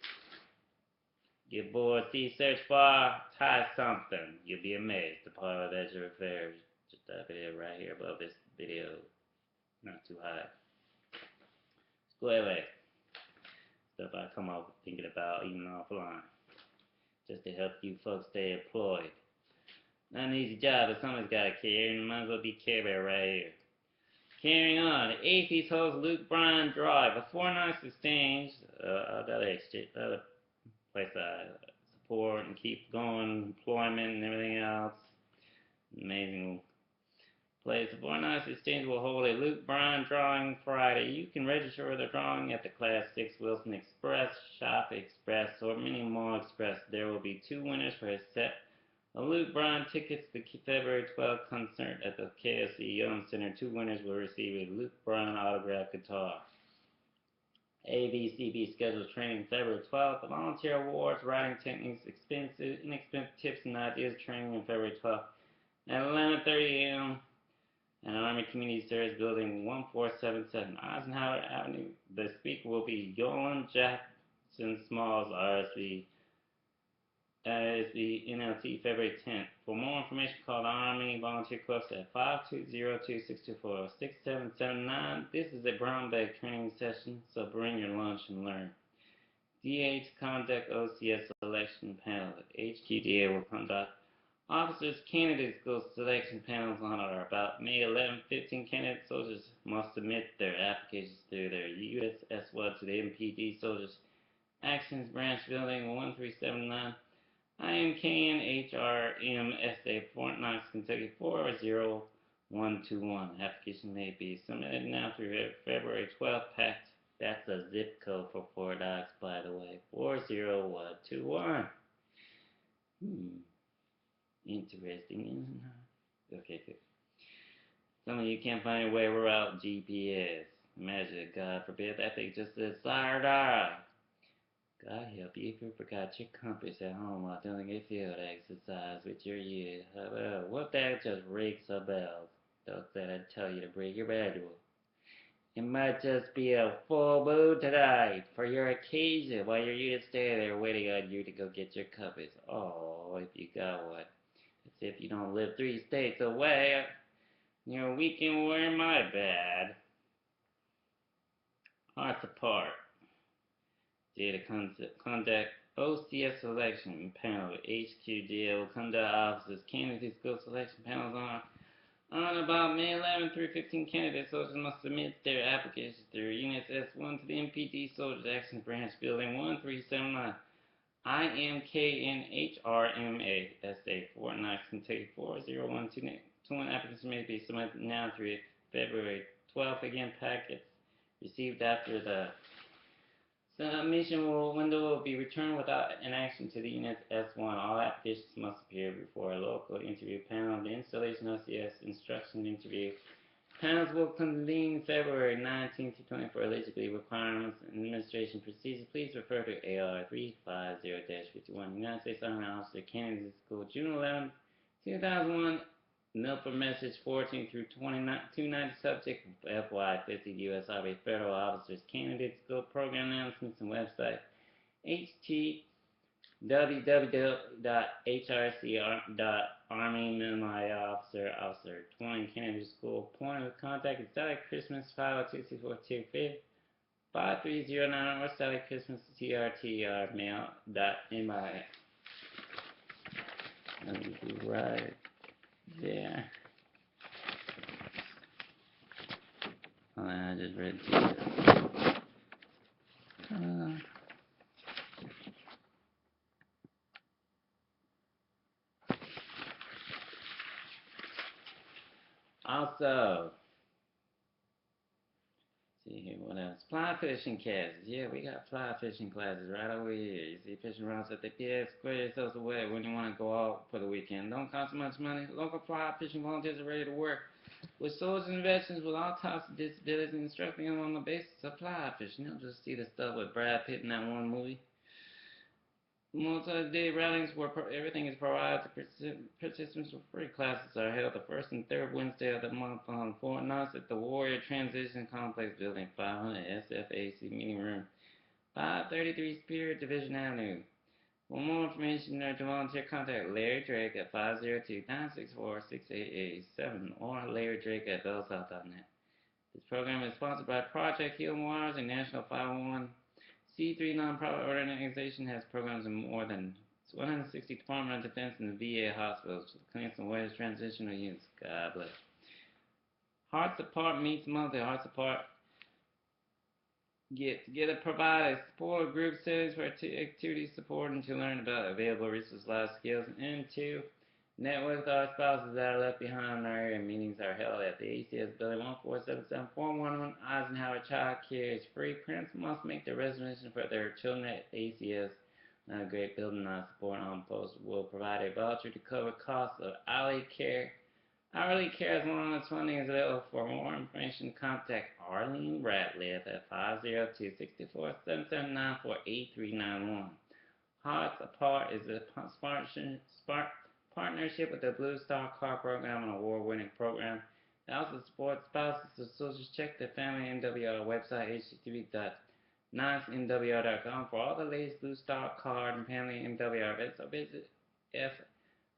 Get bored, see, search for, tie something. You'll be amazed. The part of that's your affairs. Just type it in right here above this video. Not too high. Square leg. Stuff I come up thinking about even offline. Just to help you folks stay employed. Not an easy job, but someone's got to care, and might as well be Care Bear right here. Carrying on, the Atheist host Luke Bryan Drive, a Fort Knox exchange, other place I support and keep going, employment and everything else. Amazing place. The Fort Knox exchange will hold a Luke Bryan drawing Friday. You can register for the drawing at the Class 6 Wilson Express, Shop Express, or Mini Mall Express. There will be 2 winners for a set Luke Bryan tickets to the February 12th concert at the KFC Young Center. 2 winners will receive a Luke Bryan autographed guitar. ABCB scheduled training February 12th. The volunteer awards, writing techniques, inexpensive tips and ideas training on February 12th at 11:30 a.m. at Army Community Service Building 1477 Eisenhower Avenue. The speaker will be Yolan Jackson Smalls, RSV. Is the NLT February 10th. For more information, call the Army Volunteer Corps at 520-264-6779. This is a brown bag training session, so bring your lunch and learn. DH conduct OCS selection panel. HQDA will conduct officers candidate school selection panels on or about May 11. 15 candidate soldiers must submit their applications through their USS1 to the MPD Soldiers Actions Branch Building 1379. IMKNHRMSA, Fort Knox, Kentucky 40121. Application may be submitted now through February 12th. Packed. That's a zip code for Fort Knox, by the way. 40121. Interesting. Okay, good. Some of you can't find your way without GPS. Imagine, God forbid, that thing just says Sayonara. God help you if you forgot your compass at home while doing a field exercise with your youth. What that just rings a bell. Those that I tell you to bring your manual. It might just be a full moon tonight for your occasion while your unit stay there waiting on you to go get your compass. Oh, if you got one. As if you don't live 3 states away. Your weekend warrior, my bad. Hearts apart. Data conduct OCS selection panel. HQDA will conduct officers candidate school selection panels on about May 11 through 15. Candidate soldiers must submit their applications through Units S1 to the MPD Soldiers Action Branch Building 1379. IMKNHRMA SA Fort Knox, Kentucky 40121. Applicants may be submitted now through February 12th. Again, packets received after the submission window will be returned without an action to the Unit S1. All applications must appear before a local interview panel. The installation OCS instruction interview panels will convene February 19th to 20th for eligibility requirements and administration procedures. Please refer to AR 350-51. United States Army Officer Candidate School, June 11, 2001. Milford Message 14 through 290. Subject FY 50 U.S. Army Federal Officers Candidate School Program announcements and website www.hrc.army Officer 20 Candidate School. Point of contact is Sally Christmas 502-642-5309 or Sally Christmas TRTR Let me be right there. Oh, I just read it. Also, see here, what else? Fly fishing classes. Yeah, we got fly fishing classes right over here. You see fishing rods at the pier. Square yourselves away when you want to go out for the weekend. Don't cost much money. Local fly fishing volunteers are ready to work with soldiers and veterans with all types of disabilities and instructing them on the basis of fly fishing. You'll just see the stuff with Brad Pitt in that one movie. Multi-day routings where everything is provided to participants for free. Classes are held the first and third Wednesday of the month on Fort Knox at the Warrior Transition Complex Building 500 SFAC Meeting Room, 533 Spirit Division Avenue. For more information or to volunteer, contact Larry Drake at 502-964-6887 or Larry Drake at bellsouth.net. This program is sponsored by Project Healing Waters, a national 501c3 nonprofit organization has programs in more than 160 Department of Defense and the VA hospitals, clinics, and warriors transitional units. God bless. Hearts Apart meets monthly. Hearts Apart get together, provide a support group series for activity support and to learn about available resources, life skills, and to network with our spouses that are left behind in our area. Meetings are held at the ACS Building 1477411 Eisenhower Child Care is free. Parents must make their reservation for their children at ACS. A great building support on post will provide a voucher to cover costs of hourly care. Hourly care as long as funding is available. For more information, contact Arlene Ratliff at 502-64779 for 8391. Hearts Apart is a partnership with the Blue Star Car Program, an award-winning program that also supports spouses of soldiers. Check the Family MWR website, http.knoxmwr.com, for all the latest Blue Star Car and Family MWR events. So visit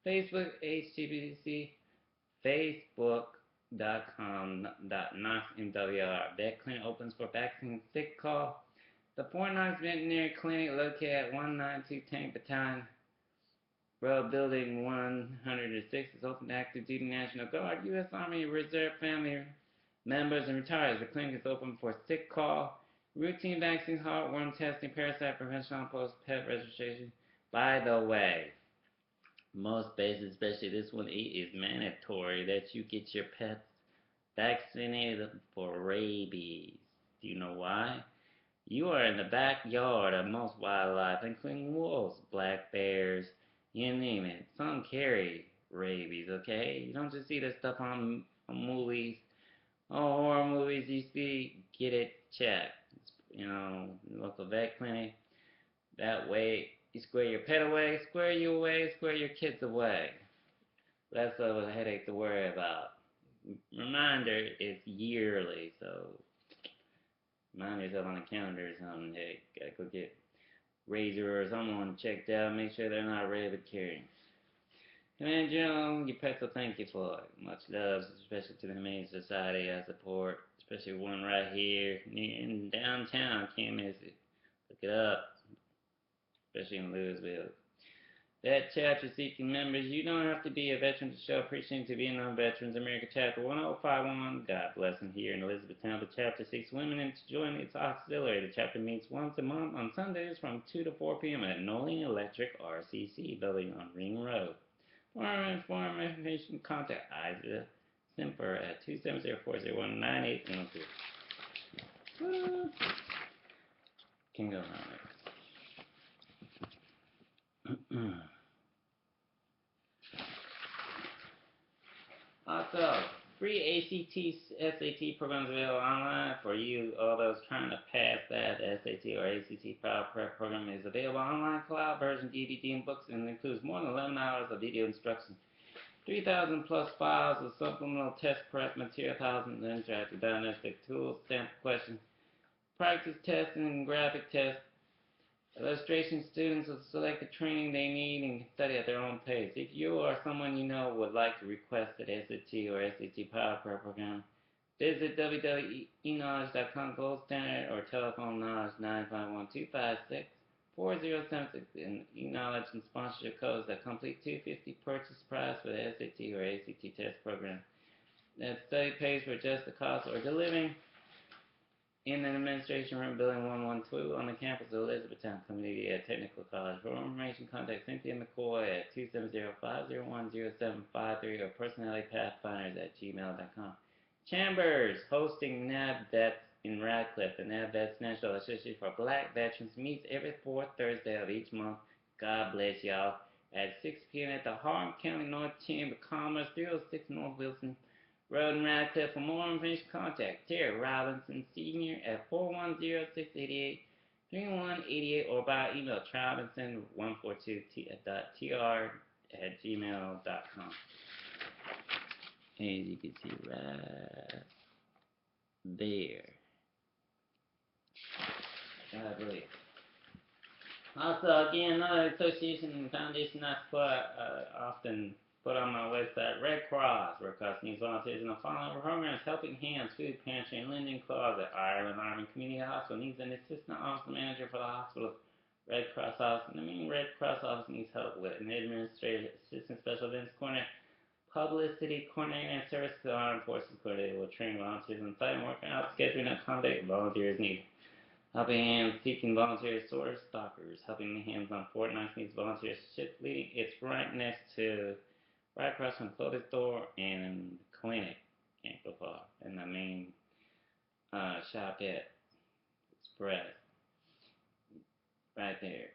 Facebook, http facebook.com.knoxmwr. Vet clinic opens for vaccine sick call. The Fort Knox Veterinary Clinic, located at 192 Tank Battalion Road, Building 106, is open to active duty National Guard, U.S. Army Reserve family members, and retirees. The clinic is open for sick call, routine vaccines, heartworm testing, parasite prevention, on-post pet registration. By the way, most bases, especially this one, it is mandatory that you get your pets vaccinated for rabies. Do you know why? You are in the backyard of most wildlife, including wolves, black bears, you name it. Some carry rabies, okay? You don't just see this stuff on movies, horror movies. You see, get it checked. Local vet clinic. That way, you square your pet away, square you away, square your kids away. Less of a headache to worry about. Reminder, it's yearly, so remind yourself on the calendar or something. Hey, gotta go get Razor or someone checked out. Make sure they're not rabid carrying. Command General, your pets will thank you for it. Much love, especially to the Humane Society I support, especially one right here in downtown. Can't miss it. Look it up, especially in Louisville. That chapter seeking members, you don't have to be a veteran to show appreciation to Vietnam Veterans America Chapter 1051. God bless them here in Elizabethtown. The chapter seeks women in to join its auxiliary. The chapter meets once a month on Sundays from 2 to 4 p.m. at Noling Electric RCC building on Ring Road. For more information, contact Isa Simper at 270-401-9812. Can go around there. Also, free SAT programs available online for you, all those trying to pass that SAT or ACT file prep program is available online, cloud version, DVD, and books, and includes more than 11 hours of video instruction, 3,000 plus files of supplemental test prep material, thousands of interactive diagnostic tools, sample questions, practice tests, and graphic tests. Illustration students will select the training they need and can study at their own pace. If you or someone you know would like to request an SAT or SAT Power Prep program, visit www.eknowledge.com Gold Standard or telephone Knowledge 951-256-4076 and eKnowledge and sponsorship codes that complete $250 purchase price for the SAT or ACT test program. That study pays for just the cost or delivering in the administration room, building 112 on the campus of Elizabethtown Community at Technical College. For more information, contact Cynthia McCoy at 270-501-0753 or personalitypathfinders@gmail.com. Chambers hosting NAB Vets in Radcliffe. The NAB Vets National Association for Black Veterans meets every fourth Thursday of each month. God bless y'all. At 6 p.m. at the Harlem County North Chamber of Commerce, 306 North Wilson Road in Radcliffe. For more information, contact Terry Robinson Sr. at 410-688-3188 or by email robinson142.tr@gmail.com. As you can see right there. God bless. Also, again, another association and foundation I support, often put on my website, Red Cross. Red Cross needs volunteers in the following programs: Helping Hands, Food Pantry, and Lending Closet. Ireland Army Community Hospital needs an assistant office manager for the hospital's Red Cross office. And the main Red Cross office needs help with an administrative assistant, special events coordinator, publicity coordinator and service to the armed forces coordinator will train volunteers on site and work out scheduling and accommodate volunteers' needs. Helping Hands seeking volunteers, source stalkers. Helping Hands on Fort Knox needs volunteers. Ship leading. It's right across from clothing store and clinic. Can't go far. And the main shop at Express. Right there.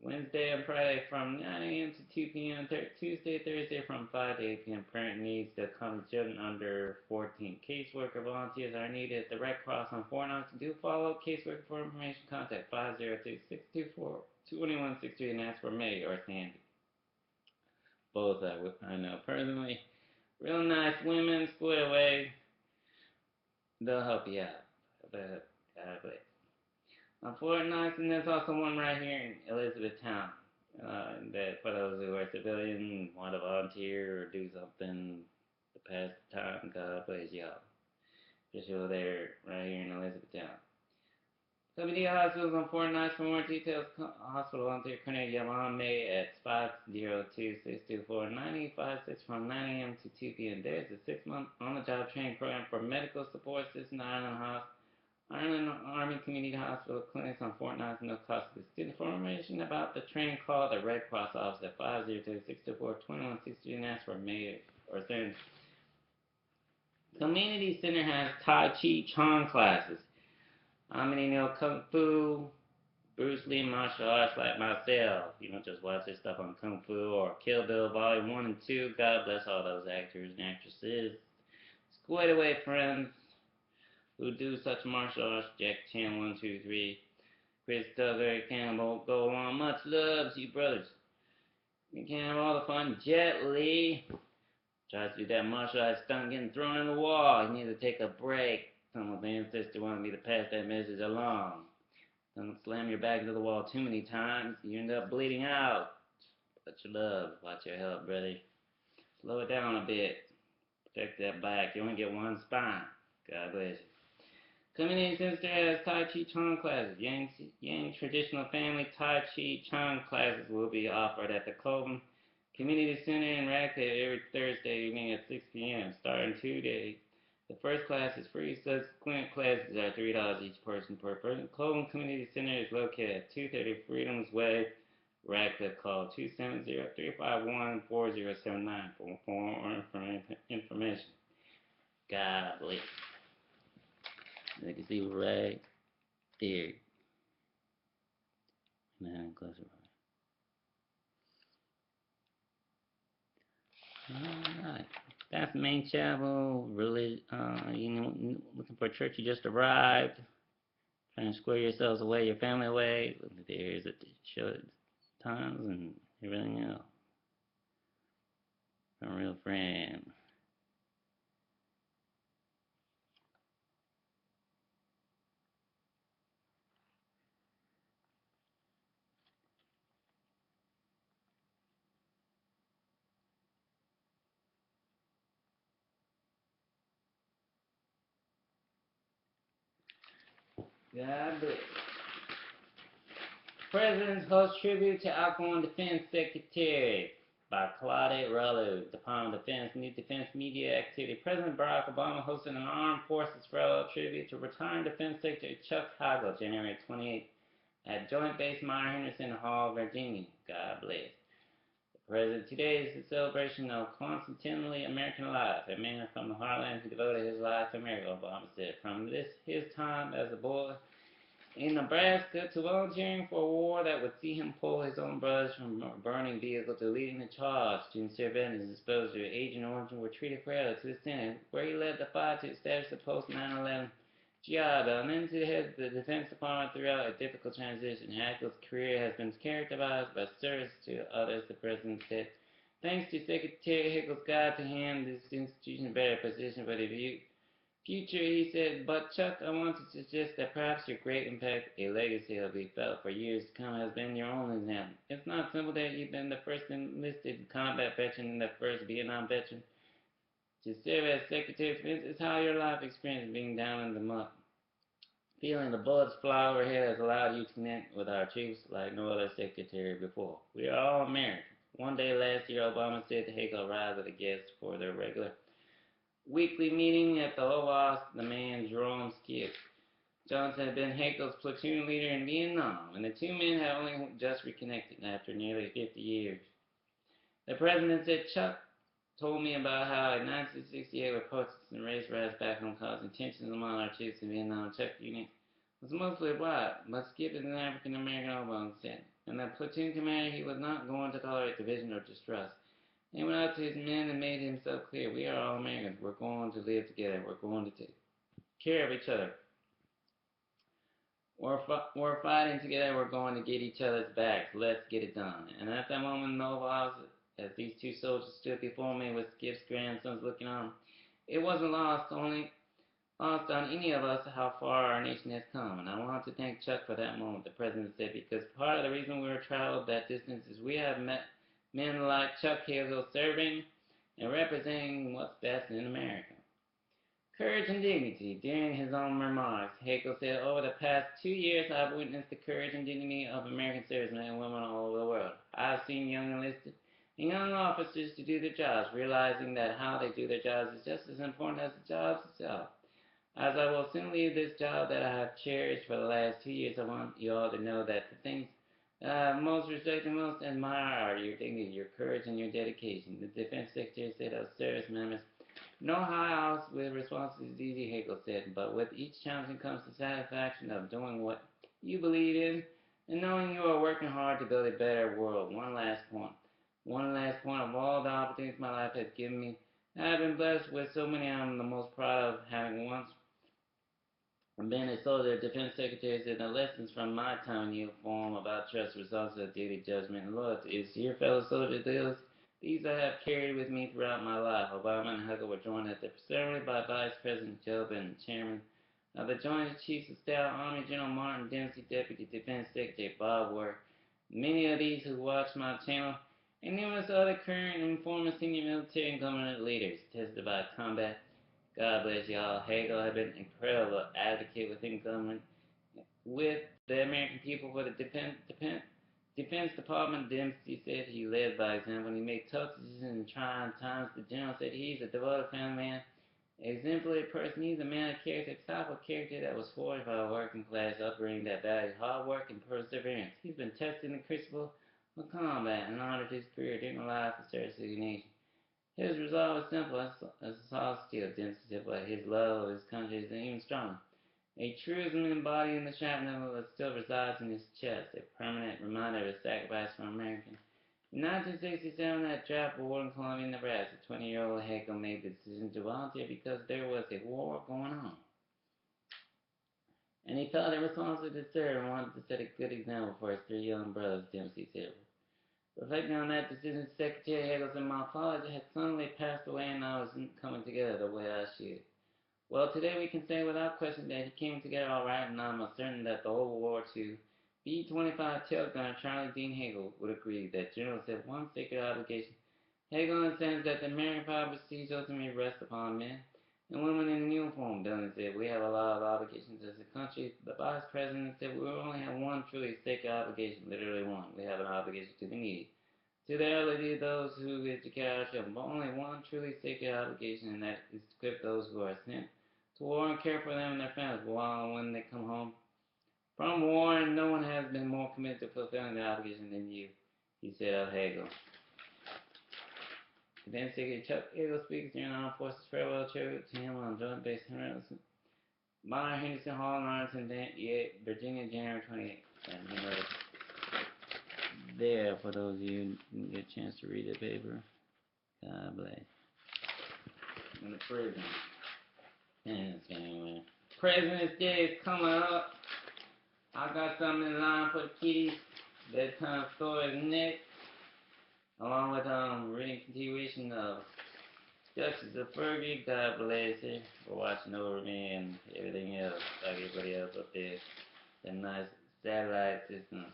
Wednesday and Friday from 9 a.m. to 2 p.m. Tuesday, Thursday from 5 to 8 p.m. Parent needs to accompany children under 14. Caseworker volunteers are needed at the Red Cross on Fort Knox. Do follow caseworker for information. Contact 502-624-2163 and ask for May or Sandy. Both I know personally. Real nice women, square away. They'll help you out. God bless. On Fort Knox, and there's also one right here in Elizabethtown. That for those who are civilian, want to volunteer or do something to pass the time, God bless y'all. Official there, right here in Elizabethtown. Community hospitals on Fort Knox. For more details, hospital volunteer coordinator Yvonne May at 502-624-9856 from 9 a.m. to 2 p.m. There's a 6-month on-the-job training program for medical support assistant Ireland Army Community Hospital clinics on Fort Knox, no cost to the student. For information about the training, call the Red Cross office at 502-624-2163 and ask for Mayor or Senator. Community Center has Tai Chi Chuan classes. How many know Kung Fu, Bruce Lee martial arts like myself? You don't just watch this stuff on Kung Fu or Kill Bill Volume 1 and 2. God bless all those actors and actresses. Squared away friends who do such martial arts. Jack Chan 1, 2, 3. Chris Tucker, Cannibal, go on. Much love to you brothers. You can't have all the fun. Jet Li tries to do that martial arts stunt getting thrown in the wall. You need to take a break. Some of the ancestors wanted me to pass that message along. Don't slam your back into the wall too many times. You end up bleeding out. But your love. Watch your health, brother. Slow it down a bit. Protect that back. You only get one spine. God bless you. Community Center has Tai Chi Chuan classes. Yang traditional family Tai Chi Chuan classes will be offered at the Colvin Community Center in Radcliffe every Thursday evening at 6 p.m. starting 2 days. The first class is free. Subsequent classes are $3 each person per person. Colvin Community Center is located at 230 Freedoms Way, Radcliffe. Call 270-351-4079 for more information. God bless. You can see right there. And closer. Alright. That's the main chapel. Really, looking for a church you just arrived. Trying to square yourselves away, your family away. There's a show times and everything else. A real friend. God bless. President's host tribute to outgoing Defense Secretary by Claudia Rallo. Department of Defense, New Defense Media Activity. President Barack Obama hosted an Armed Forces Fellow tribute to retired Defense Secretary Chuck Hagel, January 28th, at Joint Base Meyer Henderson Hall, Virginia. God bless. The President, today is the celebration of constantly American life. A man from the heartland who devoted his life to America, Obama said. From his time as a boy in Nebraska to volunteering for a war that would see him pull his own brothers from a burning vehicle to leading the charge to serve veterans exposed to Agent Orange were treated fairly to the Senate, where he led the fight to establish the post-9/11 GI Bill and then to head the Defense Department throughout a difficult transition. Hagel's career has been characterized by service to others, the President said. Thanks to Secretary Hagel's guide to hand this institution better position for the future, he said, but Chuck, I want to suggest that perhaps your great impact, a legacy will be felt for years to come, has been your own example. It's not simple that you've been the first enlisted combat veteran and the first Vietnam veteran to serve as Secretary of Defense. It's how your life experience being down in the mud, feeling the bullets fly overhead has allowed you to connect with our troops like no other secretary before. We are all Americans. One day last year, Obama said Hagel arrived with a guest for their regular weekly meeting at the Oval Office. The man, Jerome Skip Johnson, had been Hagel's platoon leader in Vietnam, and the two men had only just reconnected after nearly 50 years. The president said, Chuck told me about how in 1968, with protests and race riots back home causing tensions among our troops in Vietnam, Chuck unit was mostly white, but Skip is an African American, Obama said. And the platoon commander, he was not going to tolerate division or distrust. He went out to his men and made himself clear, we are all Americans, we're going to live together, we're going to take care of each other. We're fighting together, we're going to get each other's backs, let's get it done. And at that moment in the Oval Office, as these two soldiers stood before me with Skip's grandsons looking on, it wasn't lost on any of us how far our nation has come. And I want to thank Chuck for that moment, the president said, because part of the reason we were traveled that distance is we have met men like Chuck Hagel serving and representing what's best in America. Courage and dignity. During his own remarks, Hagel said, over the past 2 years, I've witnessed the courage and dignity of American servicemen and women all over the world. I've seen young enlisted and young officers to do their jobs, realizing that how they do their jobs is just as important as the job itself. As I will soon leave this job that I have cherished for the last 2 years, I want you all to know that the things that I have most respect and most admire are your dignity, your courage, and your dedication. The Defense Secretary said of service members, no high house with responsibilities is easy, Hagel said, but with each challenge comes the satisfaction of doing what you believe in and knowing you are working hard to build a better world. One last point of all the opportunities my life has given me, I have been blessed with so many I am the most proud of having once been a soldier. Defense Secretary said the lessons from my time in uniform about trust, responsibility, judgment, and loyalty is to your fellow soldiers. These I have carried with me throughout my life. Obama and Hagel were joined at the ceremony by Vice President Joe Biden, Chairman of the Joint Chiefs of Staff, Army General Martin Dempsey, Deputy Defense Secretary Bob Work. Many of these who watch my channel and numerous other current and former senior military and government leaders testified combat. God bless y'all. Hagel had been an incredible advocate within government with the American people for the Defense Department. Dempsey said he led by example and he made tough decisions in trying times. The general said he's a devoted family man, exemplary person. He's a man of character, type of character that was forged by a working class upbringing that valued hard work and perseverance. He's been tested in the crucible of combat and honored his career during the life of service to the nation. His resolve is simple as a soft steel, Dempsey said, but his love of his country is even stronger. A truism embodied in the shrapnel that still resides in his chest, a permanent reminder of his sacrifice for America. In 1967, at draft war in Columbia, Nebraska, 20-year-old Hagel made the decision to volunteer because there was a war going on. And he felt a responsibility to serve and wanted to set a good example for his 3 young brothers, Dempsey said. Reflecting on that decision, Secretary Hagel said, my father had suddenly passed away and I wasn't coming together the way I should. Well, today we can say without question that he came together all right, and I'm certain that the World War II B-25 tail gunner Charlie Dean Hagel would agree that General said one sacred obligation. Hagel understands that the American power prestige ultimately rests upon men and women in uniform. Billings said we have a lot of obligations as a country. The Vice President said we only have one truly sacred obligation, literally one. We have an obligation to the needy, to the elderly, those who educate our children, but only one truly sacred obligation, and that is to equip those who are sent to war and care for them and their families while when they come home from war, and no one has been more committed to fulfilling the obligation than you, he said of Hagel. Defense Secretary Chuck Hagel speaks during the Armed Forces farewell tribute to him on Joint Base Henderson Hall in Arlington, Virginia, January 28th. And he was there for those of you who didn't get a chance to read the paper. God bless. In the prison. And it's anyway. President's Day is coming up. I got something in line for the kiddies. Bedtime stories next. Along with reading continuation of Duchess of Fergie. God bless her for watching over me and everything else, like everybody else up there. That nice satellite system.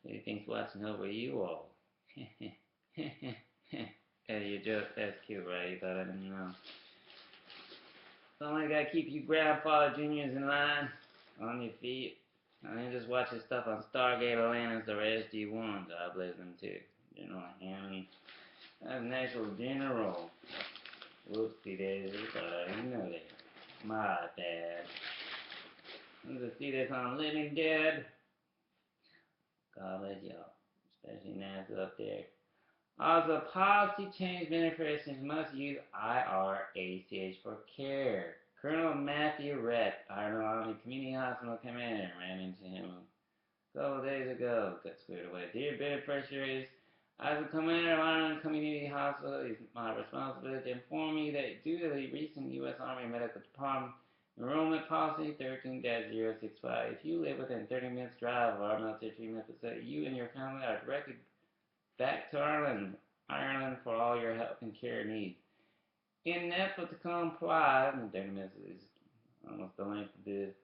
Everything's watching over you all. Hey, you joke, that's cute, right? You thought I didn't know. Somebody gotta keep you grandfather juniors in line, on your feet. I mean, just watch your stuff on Stargate Atlantis or SG1. God bless them too. General Hammond. That's National General. Whoopsie daisy, thought I didn't know that. My bad. Let's see this on Living Dead. God bless y'all. Especially NASA up there. Also, policy change beneficiaries must use IRACH for care. Colonel Matthew Rett, Ireland Army Community Hospital Commander, ran into him a couple days ago. Got squared away. Dear beneficiaries, as a commander of Ireland Community Hospital, it is my responsibility to inform you that due to the recent U.S. Army Medical Department Enrollment Policy 13-065, if you live within 30 minutes drive of our military treatment facility, you and your family are directed back to Ireland for all your health and care needs. In an effort to comply, 30 minutes is almost the length of this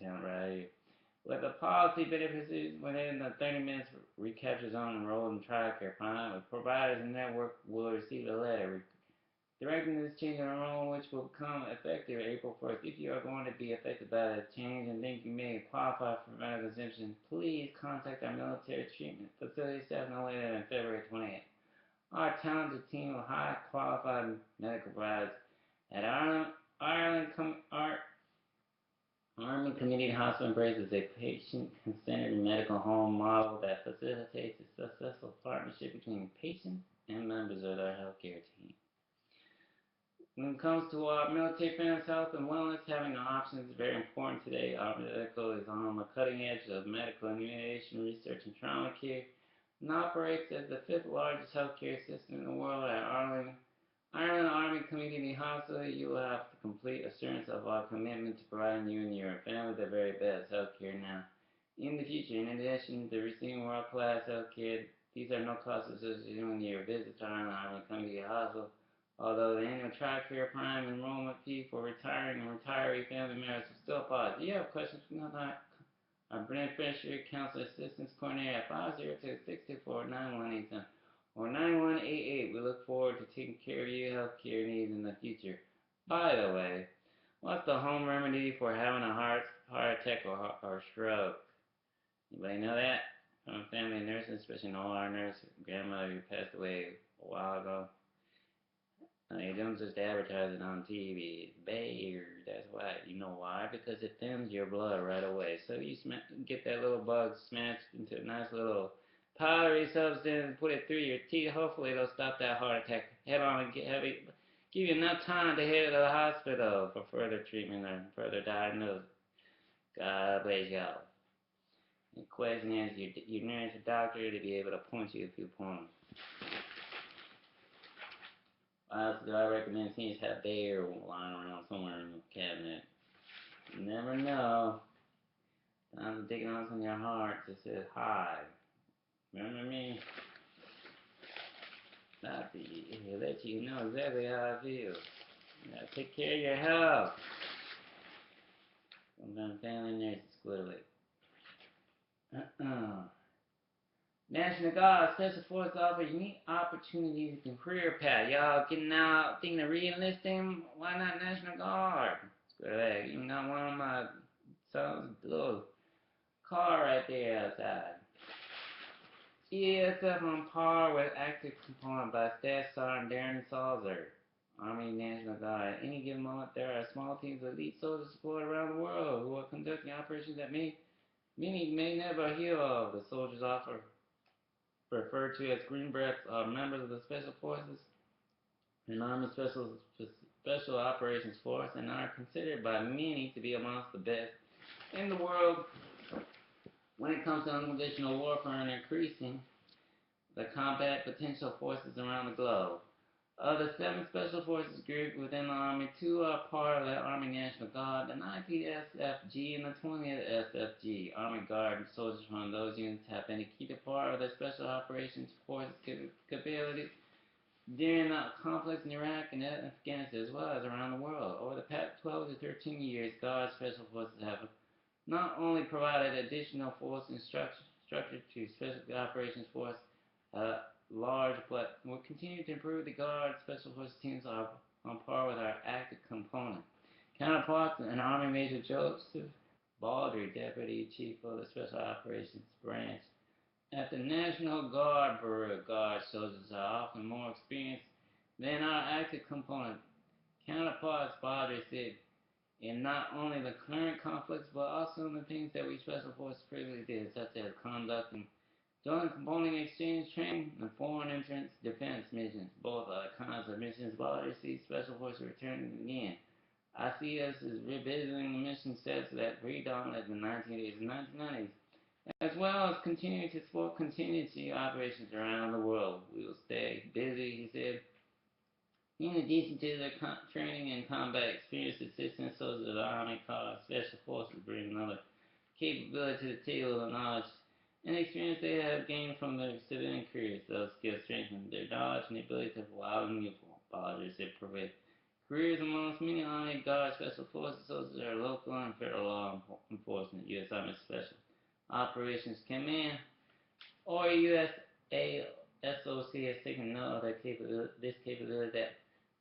town right here. With the policy benefits within the 30 minutes recapture zone enrolled in TRICARE Prime, with providers and network will receive a letter directing this change in enrollment, which will become effective April 1st. If you are going to be affected by the change and think you may qualify for medical exemption, please contact our military treatment facility staff no later than February 28th. Our talented team of high qualified medical providers at Army Community Hospital embraces a patient-centered medical home model that facilitates a successful partnership between patients and members of their healthcare team. When it comes to our military family's health and wellness, having options is very important today. Army Medical is on the cutting edge of medical immunization research and trauma care and operates as the fifth largest healthcare system in the world at Ireland Army Community Hospital. You will have the complete assurance of our commitment to providing you and your family the very best healthcare now. In the future, in addition to receiving world-class healthcare, these are no costs associated with your visit to Ireland Army Community Hospital. Although the annual TRICARE Prime enrollment fee for retiring and retiree family members will still apply. Do you have questions? Our beneficiary counselor assistance coordinator at 502-624-9187 or 9188. We look forward to taking care of your health care needs in the future. By the way, what's the home remedy for having a heart attack or stroke? Anybody know that? From family nurses, especially an OR nurse, grandmother who passed away a while ago. They don't just advertise it on TV. It's bad. That's why. You know why? Because it thins your blood right away. So you get that little bug smashed into a nice little powdery substance and put it through your teeth. Hopefully it'll stop that heart attack head on and give you enough time to head to the hospital for further treatment or further diagnosis. God bless y'all. The question is your nurse or doctor to be able to point you if you point. What else do I recommend? Seniors have bear lying around somewhere in the cabinet. You never know. I'm digging on some of your heart. Just says hi. Remember me? Not to let you know exactly how I feel. You gotta take care of your health. Sometimes family nurses clearly. National Guard Special Forces offer unique opportunities in career path. Y'all getting out thinking of re-enlisting? Why not National Guard? Screw even got one on my son's little car right there outside. CSF on par with active component by Staff Sergeant Darren Salzer, Army National Guard. At any given moment, there are small teams of elite soldiers deployed around the world who are conducting operations that many may never hear of. The soldiers offer referred to as Green Berets, are members of the Special Forces and Army Special Operations Force and are considered by many to be amongst the best in the world when it comes to unconventional warfare and increasing the combat potential forces around the globe. Of the 7 Special Forces groups within the Army, 2 are part of the Army National Guard, the 19th SFG and the 20th SFG. Army Guard soldiers from those units have been a key part of the Special Operations Forces capabilities during the conflicts in Iraq and Afghanistan, as well as around the world. Over the past 12 to 13 years, Guard Special Forces have not only provided additional force and structure to Special Operations Force, large, but we'll continue to improve the Guard Special Forces teams are on par with our active component. Counterparts and Army Major Joseph Baldry, Deputy Chief of the Special Operations Branch, At the National Guard Bureau, Guard soldiers are often more experienced than our active component counterparts, Padre said, in not only the current conflicts, but also in the things that we Special Forces previously did, such as conducting joint component exchange training and foreign entrance defense missions. Both are the kinds of missions Padre sees Special Forces returning again. I see us as revisiting the mission sets that predominated in the 1980s and 1990s, as well as continuing to support contingency operations around the world. We will stay busy, he said. In addition to their training and combat experience, assistance soldiers of the Army Corps Special Forces bring another capability to the table, the knowledge and experience they have gained from their civilian careers. Those skills strengthen their knowledge and the ability to file in uniform. Apologies that prevent careers amongst many Army Guard Special Forces soldiers are local and federal law enforcement, U.S. Army Special Operations Command, or USA SOC has taken note of this capability that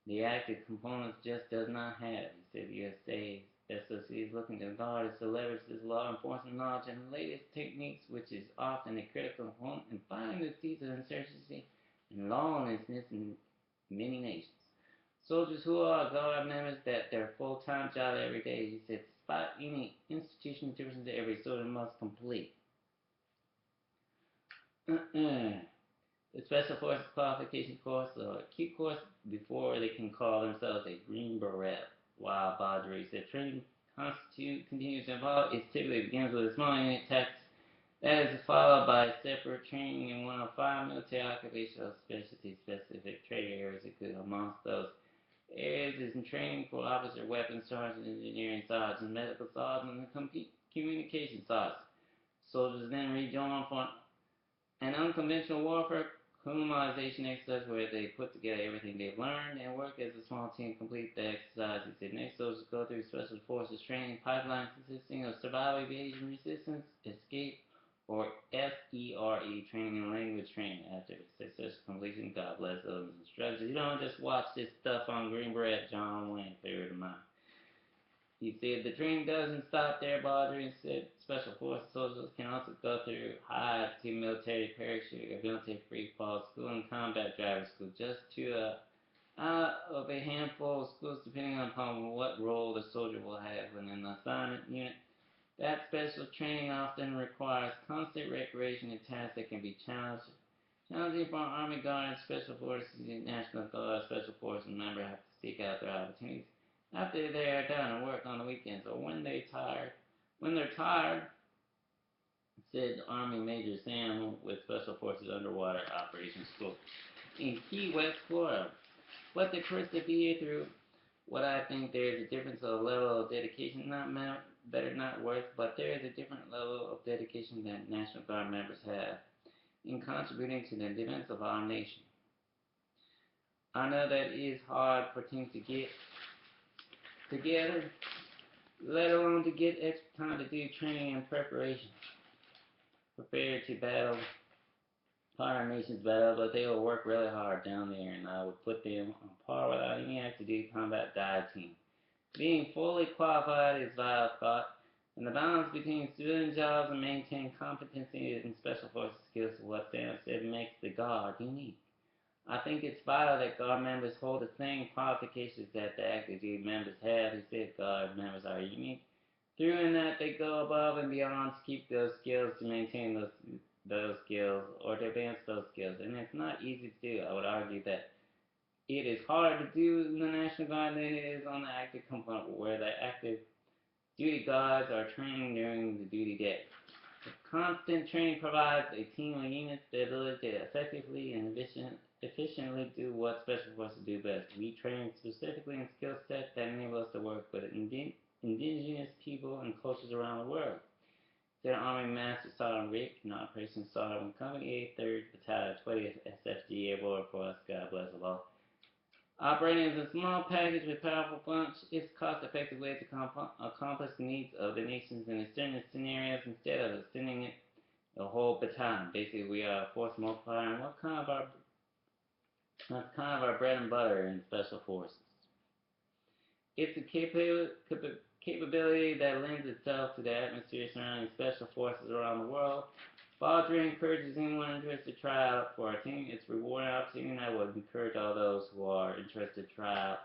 the active components just does not have. He said the USA SOC is looking to Guard to leverage this law enforcement knowledge and the latest techniques, which is often a critical component in fighting the seeds of insurgency and lawlessness in many nations. Soldiers who are Guard members, that their full-time job every day, he said, despite any institutional differences, every soldier must complete. The Special Forces Qualification Course, or a key course before they can call themselves a Green Beret. While Baudry said training continues to evolve, it typically begins with a small unit tactics that is followed by separate training in one of 5 military occupational specialty-specific training areas included. Amongst those areas is in training for officer, weapons sergeant, engineering sergeant, medical sergeant, and communication sergeant. Soldiers then rejoin for an unconventional warfare criminalization exercise where they put together everything they've learned and work as a small team to complete the exercise. He said next soldiers go through Special Forces training pipeline consisting of survival, evasion, resistance, escape, or SERE training and language training. After the successful completion, God bless those instructors. You don't just watch this stuff on Green Beret, John Wayne, favorite of mine. He said the training doesn't stop there, Baudry, and said Special Forces soldiers can also go through high-altitude military parachute or military free fall school and combat driver school, just two out of a handful of schools depending upon what role the soldier will have in an assignment unit. That special training often requires constant recreation and tasks that can be challenging for Army Guard, Special Forces, National Guard, Special Forces members have to seek out their opportunities after they are done and work on the weekends or when they're tired. When they're tired, said Army Major Sam with Special Forces Underwater Operations School in Key West, Florida. But to persevere through what I think there is a difference of level of dedication, not better, not worse, but there is a different level of dedication that National Guard members have in contributing to the defense of our nation. I know that it is hard for teams to get together, let alone to get extra time to do training and preparation, prepare to battle, part our nation's battle, but they will work really hard down there, and I would put them on par without any active combat dive team. Being fully qualified is vital thought, and the balance between civilian jobs and maintaining competency and Special Forces skills is what Sam said makes the Guard unique. I think it's vital that Guard members hold the same qualifications that the active duty members have. He said Guard members are unique through in that they go above and beyond to keep those skills, to maintain those skills, or to advance those skills. And it's not easy to do. I would argue that it is harder to do in the National Guard than it is on the active component, where the active duty guards are training during the duty day. Constant training provides a team of units the ability to effectively and efficiently do what Special Forces do best. We train specifically in skill sets that enable us to work with indigenous people and cultures around the world. Said Army Master Sergeant Rick and Operations Sergeant Company 3rd Battalion 20th SFG Airborne Force, God bless them all. Operating as a small package with powerful punch is a cost-effective way to accomplish the needs of the nations in certain scenarios instead of sending it a whole battalion. Basically, we are a force multiplier, and that's kind of our bread and butter in Special Forces. It's a capability that lends itself to the atmosphere surrounding Special Forces around the world. Volunteering encourages anyone interested to try out for a team. It's a rewarding opportunity, and I would encourage all those who are interested to try out.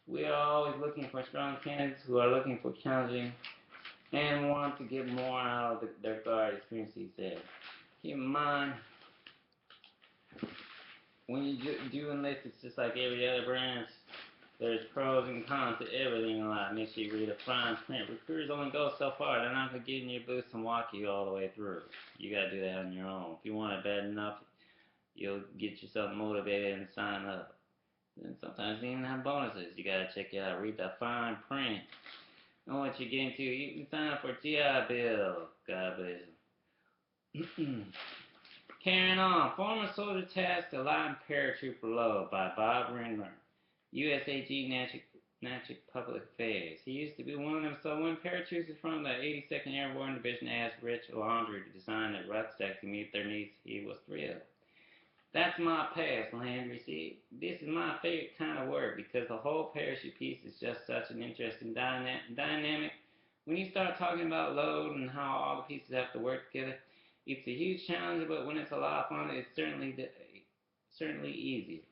We are always looking for strong candidates who are looking for challenging and want to get more out of their guard experience, he said. Keep in mind, when you do enlist, it's just like every other branch. There's pros and cons to everything in life. Make sure you read a fine print. Recruiters only go so far. They're not going to get in your boots and walk you all the way through. You got to do that on your own. If you want it bad enough, you'll get yourself motivated and sign up. And sometimes you even have bonuses. You got to check it out. Read the fine print. Know what you're getting to. You can sign up for GI Bill. God bless them. Carrying on. Former soldier tasked to line paratrooper low by Bob Rindler. USAG Natchez Public Affairs. He used to be one of them, so when paratroopers from the 82nd Airborne Division asked Rich Laundrie to design a rucksack to meet their needs, he was thrilled. That's my past, Landry. See, this is my favorite kind of work because the whole parachute piece is just such an interesting dynamic. When you start talking about load and how all the pieces have to work together, it's a huge challenge, but when it's a lot of fun, it's certainly easy.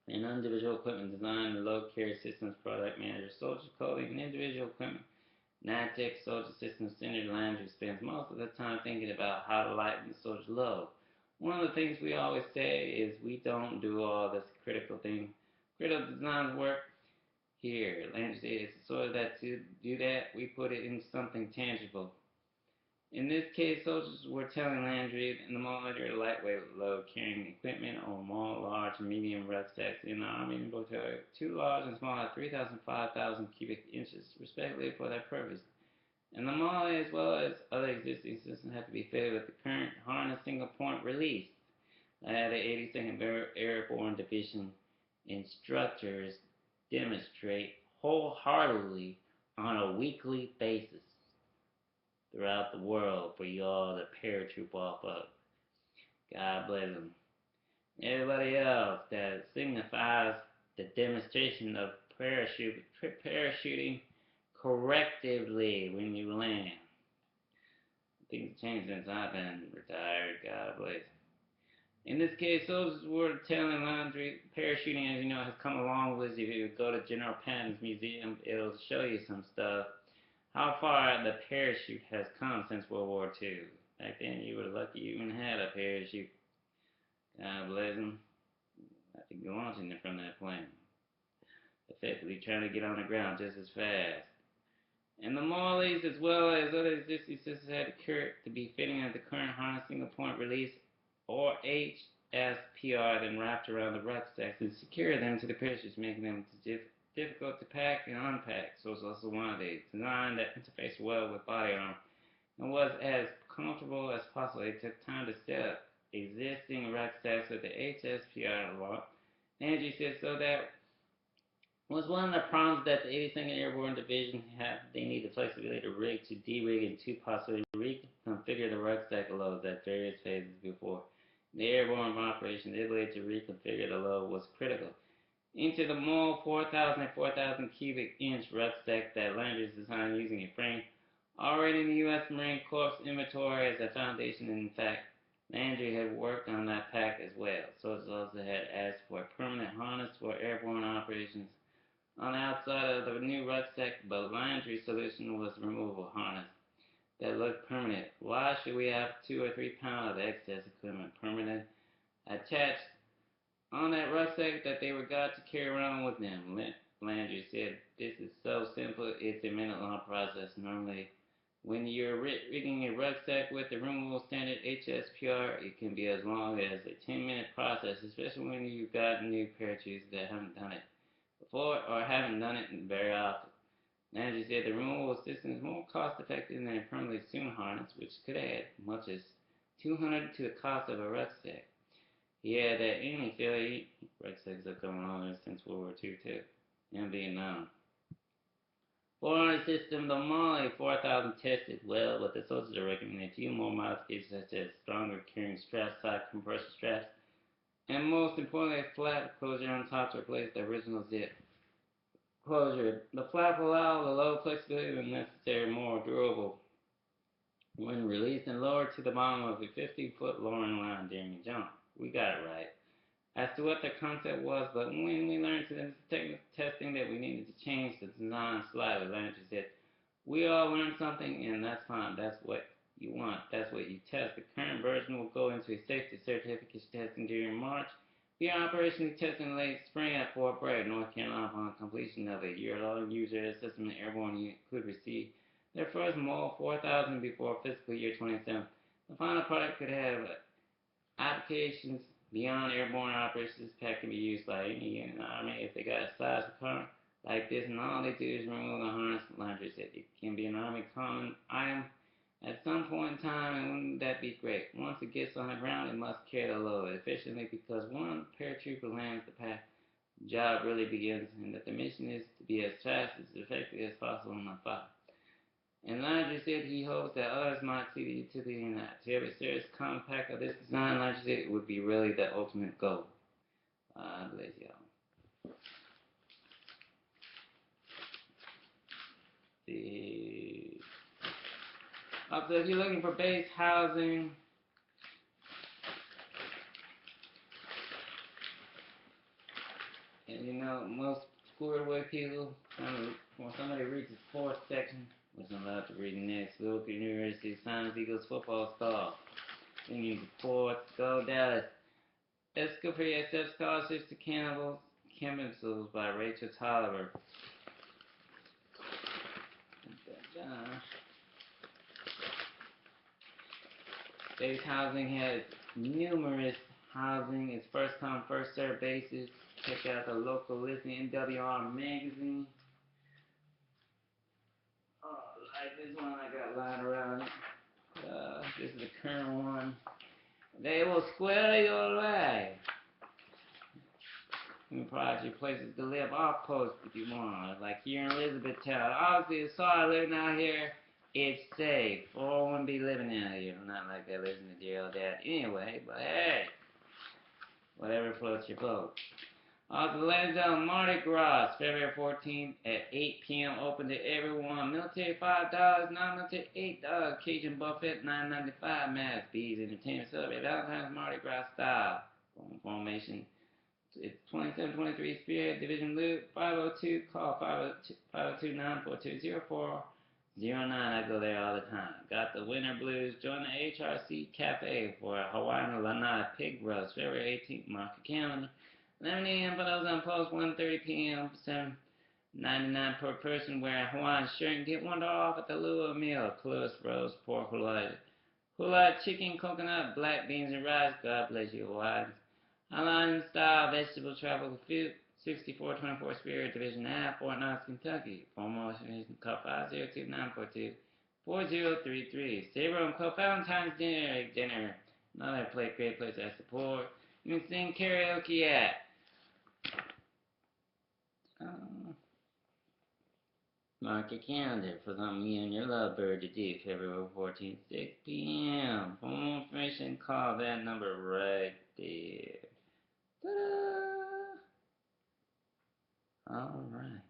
In individual equipment design, the load carrier systems product manager, soldier clothing, and individual equipment, NATEC soldier systems center Landry spends most of the time thinking about how to lighten the soldier's load. One of the things we always say is we don't do all this critical design work here. Landry said it's sort of that to do that, we put it in something tangible. In this case, soldiers were telling Landry and the monitor lightweight load carrying equipment on small, large, and medium rucksacks in the Army and military, too large and small at 3,000 and 5,000 cubic inches, respectively, for that purpose. And the MOLLE, as well as other existing systems, have to be fitted with the current harness single point release. The 82nd Airborne Division instructors demonstrate wholeheartedly on a weekly basis throughout the world for you all to paratroop off of. God bless them. Everybody else that signifies the demonstration of parachuting correctively when you land. Things changed since I've been retired. God bless. In this case, soldiers were telling Landry, parachuting, as you know, has come a long ways. If you go to General Patton's museum, it'll show you some stuff. How far the parachute has come since World War II. Back then, you were lucky you even had a parachute. God bless them. I think you're launching it from that plane. Effectively trying to get on the ground just as fast. And the mollies, as well as other existing systems, had to be fitting at the current harness single point release, or HSPR, then wrapped around the rucksacks and secure them to the parachutes, making them difficult to pack and unpack. So it's also one of these. Design that interface well with body armor and was as comfortable as possible. It took time to set up existing rucksacks with the HSPR lock. Angie said so that was one of the problems that the 82nd Airborne Division had. They need the flexibility to rig, to de-rig, and to possibly reconfigure the rucksack loads at various phases before. The airborne operation, the ability to reconfigure the load was critical. Into the MOLLE 4,000 and 4,000 cubic inch rucksack that Landry's designed using a frame already in the U.S. Marine Corps inventory as a foundation. In fact, Landry had worked on that pack as well. Soldiers also had asked for a permanent harness for airborne operations on the outside of the new rucksack, but Landry's solution was a removable harness that looked permanent. Why should we have 2 or 3 pounds of excess equipment permanent attached on that rucksack that they were got to carry around with them? Landry said, this is so simple, it's a minute-long process. Normally, when you're rigging a rucksack with the removable standard HSPR, it can be as long as a 10-minute process, especially when you've got new parachutes that haven't done it before or haven't done it very often. Landry said the removable system is more cost-effective than a permanently sewn harness, which could add much as $200 to the cost of a rucksack. He added that any failure, rucksacks have come along since World War II too, in Vietnam. For our system, the MOLLE 4000 tested well, but the soldiers are recommending a few more modifications such as stronger carrying straps, side compression straps, and most importantly, a flap closure on top to replace the original zip closure. The flap will allow the low flexibility and necessary more durable when released and lowered to the bottom of a 50-foot lowering line during a jump. We got it right. As to what the concept was, but when we learned through the technical testing that we needed to change the design slightly, Landry said, we all learned something, and that's fine. That's what you want. That's what you test. The current version will go into a safety certificate testing during March. We are operationally testing late spring at Fort Bragg, North Carolina, upon completion of a year-long user assessment. Airborne unit could receive their first MOL 4000 before fiscal year 27. The final product could have applications beyond airborne operations. This pack can be used by any unit in the Army if they got a size requirement like this, and all they do is remove the harness. Laundry said it can be an Army common item at some point in time, and wouldn't that be great? Once it gets on the ground, it must carry the load efficiently because one paratrooper lands the pack. The job really begins, and that the mission is to be as fast as effective as possible on the fire. And Landry said he hopes that others might see the utility in that. To have a serious compact of this design, Landry said it would be really the ultimate goal. Bless y'all. Also, if you're looking for base housing, and you know, most schoolboy people, when somebody reads the sports section, which I'm about to read next, Louisville University Science Eagles football star. Thinking sports, go Dallas. Let's go for your SF scholarships to Cannibals, Chemicals by Rachel Tolliver. Base housing has numerous housing. It's first come, first served basis. Check out the local listing, NWR magazine. Oh, like this one I got lying around. This is the current one. They will square your life. And provide you places to live off post if you want. Like here in Elizabethtown. Obviously, it's sorry living out here. It's safe. Or I wouldn't be living out here. Not like that listening to dear old dad anyway, but hey. Whatever floats your boat. Also, ladies and gentlemen, Mardi Gras, February 14th at 8 p.m. Open to everyone. Military $5, non-military $8. Cajun Buffet $9.95. Mass Bees Entertainment Celebrate Valentine's Mardi Gras style. Formation. It's 2723 Spearhead Division Loop 502. Call 502-942-0409. I go there all the time. Got the winter blues. Join the HRC Cafe for a Hawaiian Lanai pig roast February 18th. Mark your calendar. 11 a.m. for those on post. 1:30 p.m. $7.99 per person. Wear a Hawaiian shirt and get $1 off at the Lua meal. Plus roast pork hula chicken, coconut, black beans, and rice. God bless you, Hawaiians. Hawaiian style vegetable travel food, 6424 Spirit Division Ave, Fort Knox, Kentucky. For more information, call 502-942-4033. Stay room, call Valentine's Dinner. Another great place I support. You can sing karaoke at. Mark your calendar for something you and your lovebird to do February 14th, 6 p.m. For more information, call that number right there. Ta-da! All right.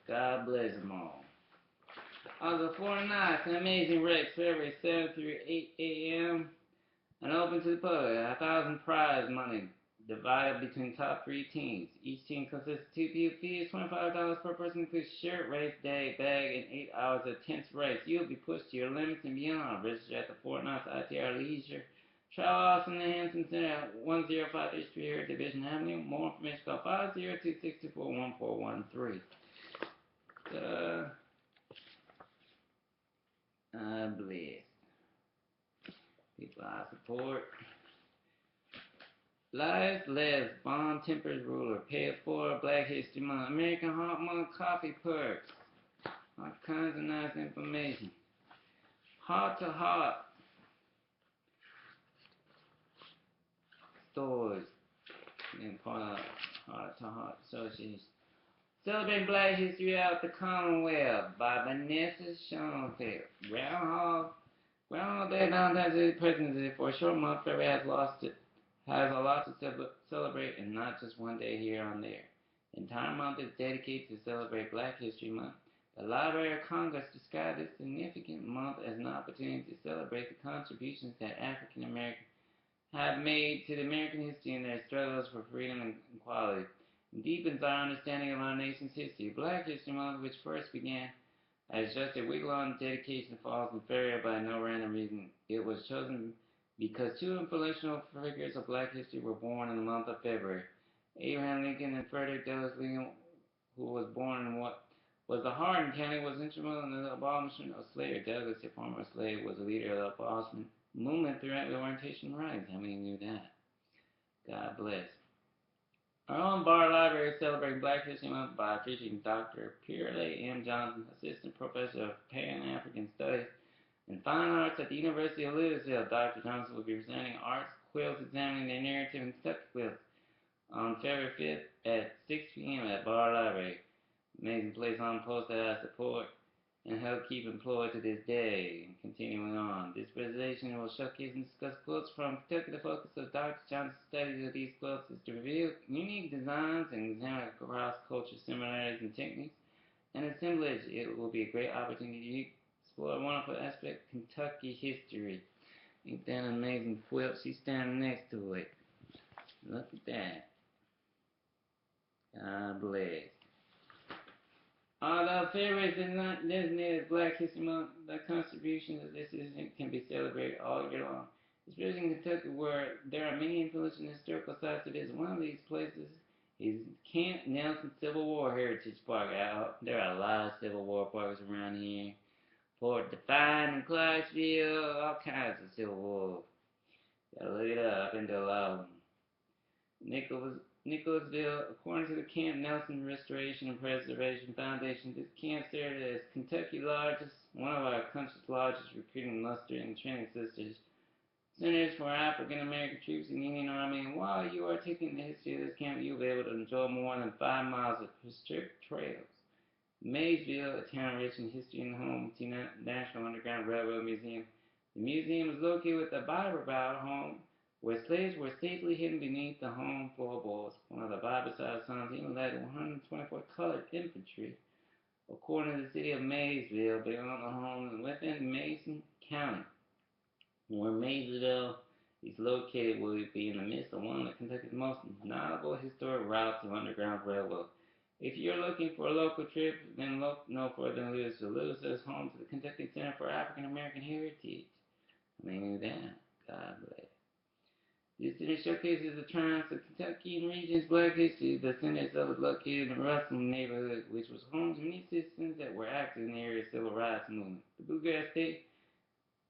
God bless them all. On the Fort Knox, an amazing race, February 7th through 8 a.m. and open to the public. 1,000 prize money divided between top 3 teams. Each team consists of 2 fees, $25 per person, includes shirt, race day, bag, and 8 hours of intense race. You'll be pushed to your limits and beyond. Register at the Fort Knox ITR Leisure Travel Austin and Hanson Center at 1053 Spearhead Division Avenue. More information, call 502-624-1413. I bless people I support. Life, Les, Bond, Tempers, Ruler, Pay It Forward, Black History Month, American Heart Month, Coffee Perks, all kinds of nice information. Heart to Heart stores, and part of Heart to Heart Association. Celebrating Black History out the Commonwealth by Vanessa Schoenfeld. Groundhog Day, Valentine's Day, President's Day for a short month. February has lost it. has a lot to celebrate, and not just one day here or there. The entire month is dedicated to celebrate Black History Month. The Library of Congress described this significant month as an opportunity to celebrate the contributions that African Americans have made to the American history and their struggles for freedom and equality. It deepens our understanding of our nation's history. Black History Month, which first began as just a week-long dedication, falls in February by no random reason. It was chosen because two influential figures of Black history were born in the month of February. Abraham Lincoln and Frederick Douglass Lincoln, who was born in what was the Hardin County, was instrumental in the abolishment of slavery. Douglass, a former slave, was a leader of the abolishment movement throughout the orientation rights. How many knew that? God bless. Our own Bar Library is celebrating Black History Month by featuring Dr. Pierre M. Johnson, Assistant Professor of Pan-African Studies and Fine Arts at the University of Louisville. Dr. Johnson will be presenting arts quilts examining their narrative in Kentucky quilts on February 5th at 6 p.m. at Bar Library. Amazing place on post that I support and help keep employed to this day. And continuing on, this presentation will showcase and discuss quilts from Kentucky. The focus of Dr. Johnson's studies of these quilts is to reveal unique designs and examine cross-cultural similarities in techniques and assemblage. It will be a great opportunity to explore a wonderful aspect of Kentucky history. Ain't that an amazing quilt? She's standing next to it. Look at that. God bless. Although February is not designated as Black History Month, the contributions of this event can be celebrated all year long. Especially in Kentucky, where there are many influential historical sites to this. One of these places is Camp Nelson Civil War Heritage Park. There are a lot of Civil War parks around here. Fort Define and Clarksville, all kinds of Civil War. Gotta look it up. I've been to a lot of them. Nicholasville, according to the Camp Nelson Restoration and Preservation Foundation, this camp served as one of our country's largest recruiting muster and training centers for African American troops in the Union Army. And while you are taking the history of this camp, you'll be able to enjoy more than 5 miles of historic trails. Maysville, a town rich in history and home to the National Underground Railroad Museum. The museum is located with the Bible Belt home, where slaves were safely hidden beneath the home floorboards. One of the Bible-sized sons even led 124 colored infantry, according to the city of Maysville, beyond the home and within Mason County. Where Maysville is located will be in the midst of one of Kentucky's most notable historic routes of Underground Railroad. If you're looking for a local trip, then look no further than Louisville. Louisville is home to the Kentucky Center for African American Heritage. I mean, that. God bless. This center showcases the triumphs of Kentucky and region's Black history. The center itself is located in the Russell neighborhood, which was home to many citizens that were active in the area's civil rights movement. The Bluegrass State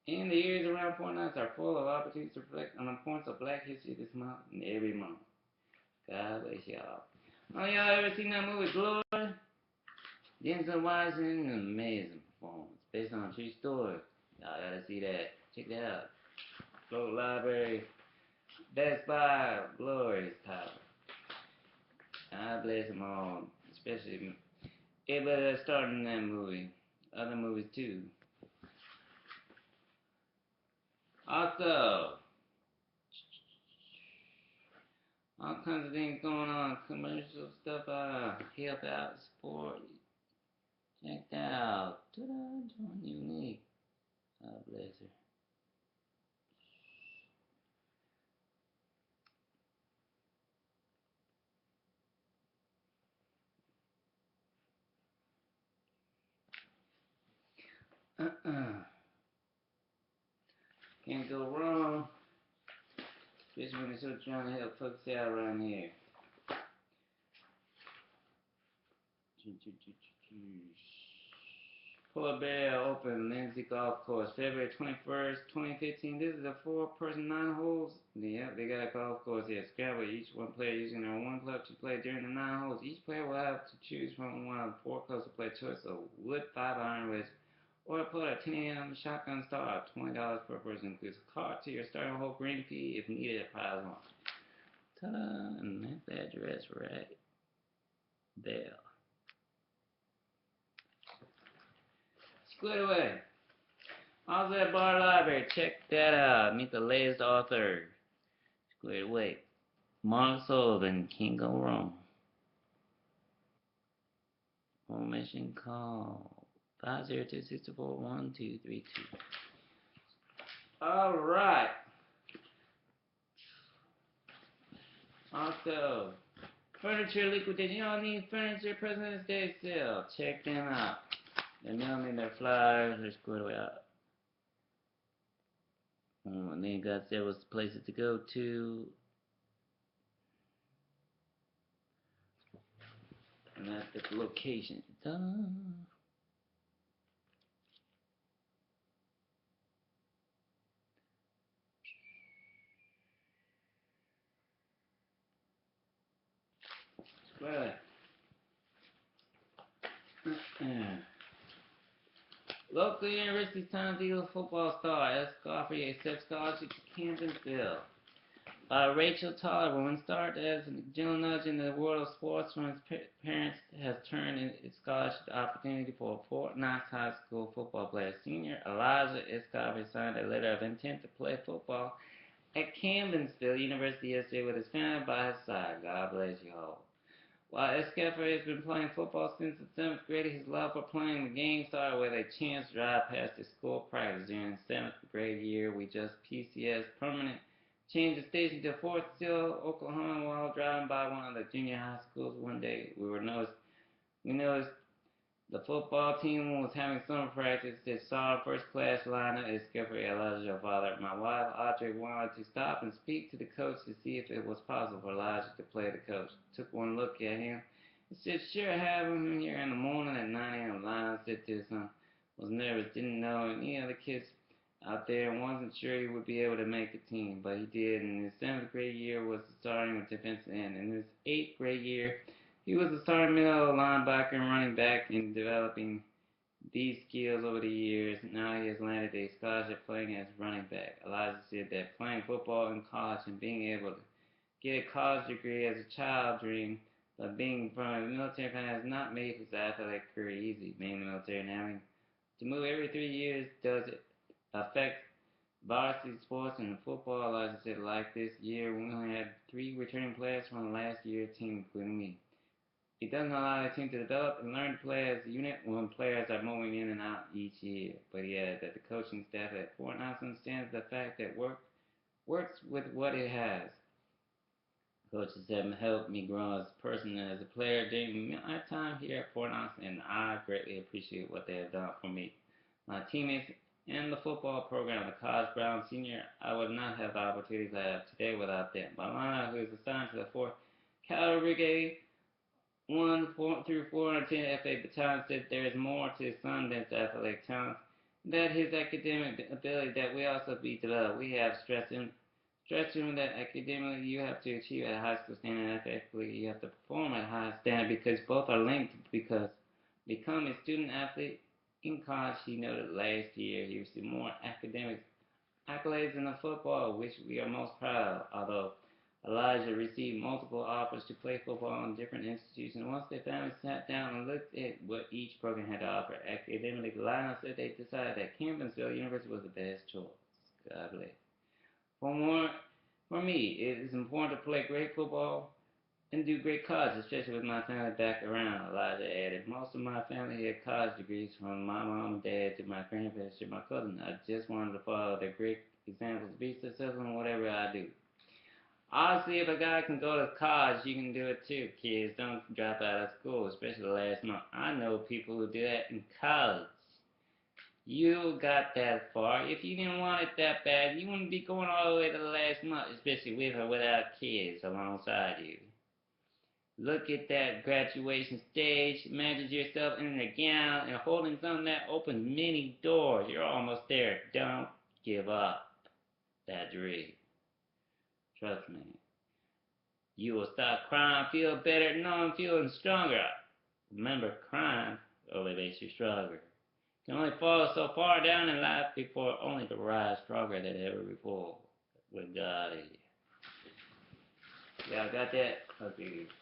and the areas around Fort Knox are full of opportunities to reflect on the importance of Black history this month and every month. God bless y'all. Oh, y'all ever seen that movie Glory? Denzel Washington, an amazing performance based on a true story. Y'all gotta see that. Check that out. Local library. Best Buy, Glory's title. God bless them all, especially everybody that's starting in that movie. Other movies too. Also, all kinds of things going on, commercial stuff, help out, support. Check that out. Ta-da, John Unique. God bless her. Can't go wrong, especially when they're trying to help folks out around here. Polar Bear Open Lindsay Golf Course, February 21st, 2015. This is a 4-person 9 holes. Yep, they got a golf course here. Scramble. Each one player using their one club to play during the 9 holes. Each player will have to choose from one of 4 clubs to play choice of wood 5-iron wedge or a putter 10 shotgun star. $20 per person, includes a card to your starting hole green fee if needed a prize one. Ta-da! And that's the address right there. Squid away. Also at Bar Library, check that out. Meet the latest author. Squared away. Mark Sullivan, can't go wrong. Formation call. 502-624-1232. Alright. Also, furniture liquidation. Y'all need furniture President's Day sale. Check them out. They're mailing their flyers. They're squared away out. And they got several places to go to. And that's the location. Done. Square. Local University Times Eagle football star Escoffery accepts scholarship to Campbellsville. Rachel Toller, woman started as a gentle nudge in the world of sports from his parents, has turned in its scholarship opportunity for a Fort Knox High School football player. Senior Elijah Escoffery signed a letter of intent to play football at Campbellsville University yesterday with his family by his side. God bless you all. While Escoffery has been playing football since the 7th grade, his love for playing the game started with a chance drive past his school practice. During the 7th grade year, we just PCS permanent changed the station to Fort Sill, Oklahoma, while driving by one of the junior high schools one day. We noticed the football team was having summer practice. They saw our first class lineup. Escoffery, Elijah's father. My wife, Audrey, wanted to stop and speak to the coach to see if it was possible for Elijah to play the coach. Took one look at him. He said, sure, have him here in the morning at 9 a.m. Elijah said to his son, was nervous, didn't know any other kids out there and wasn't sure he would be able to make the team, but he did. In his 7th grade year was starting with defensive end. In his 8th grade year, he was a starting middle linebacker and running back in developing these skills over the years. Now he has landed a scholarship playing as running back. Elijah said that playing football in college and being able to get a college degree as a child dream, but being from a military family has not made his athletic career easy. Being in the military and having to move every 3 years does it affect varsity sports and football. Elijah said, like this year, we only had 3 returning players from the last year team, including me. It doesn't allow the team to develop and learn to play as a unit when players are moving in and out each year. But he added that the coaching staff at Fort Knox understands the fact that works with what it has. Coaches have helped me grow as a person and as a player during my time here at Fort Knox, and I greatly appreciate what they have done for me. My teammates and the football program, the College Brown Senior, I would not have the opportunities I have today without them. Balana, who is assigned to the 4th Cavalry Brigade, 1 through 410 FA Battalion, said there is more to his son than his athletic talent, that his academic ability that will also be developed. We have stressed him that academically you have to achieve at a high school standard, and athletically you have to perform at a high standard because both are linked. Because become a student athlete in college, he noted last year he received more academic accolades in the football, which we are most proud of. Although Elijah received multiple offers to play football in different institutions, once their families sat down and looked at what each program had to offer academically, Elijah said they decided that Campbellsville University was the best choice. God bless. For me, it is important to play great football and do great college, especially with my family back around, Elijah added. Most of my family had college degrees, from my mom and dad to my grandparents to my cousin. I just wanted to follow their great examples, be successful in whatever I do. Obviously, if a guy can go to college, you can do it too. Kids, don't drop out of school, especially last month. I know people who do that in college. You got that far. If you didn't want it that bad, you wouldn't be going all the way to the last month, especially with or without kids alongside you. Look at that graduation stage. Imagine yourself in a gown and holding something that opens many doors. You're almost there. Don't give up that dream. Trust me. You will stop crying, feel better, knowing feeling stronger. Remember, crying only makes you stronger. You can only fall so far down in life before only to rise stronger than ever before. With God is. Y'all got that? Okay. It's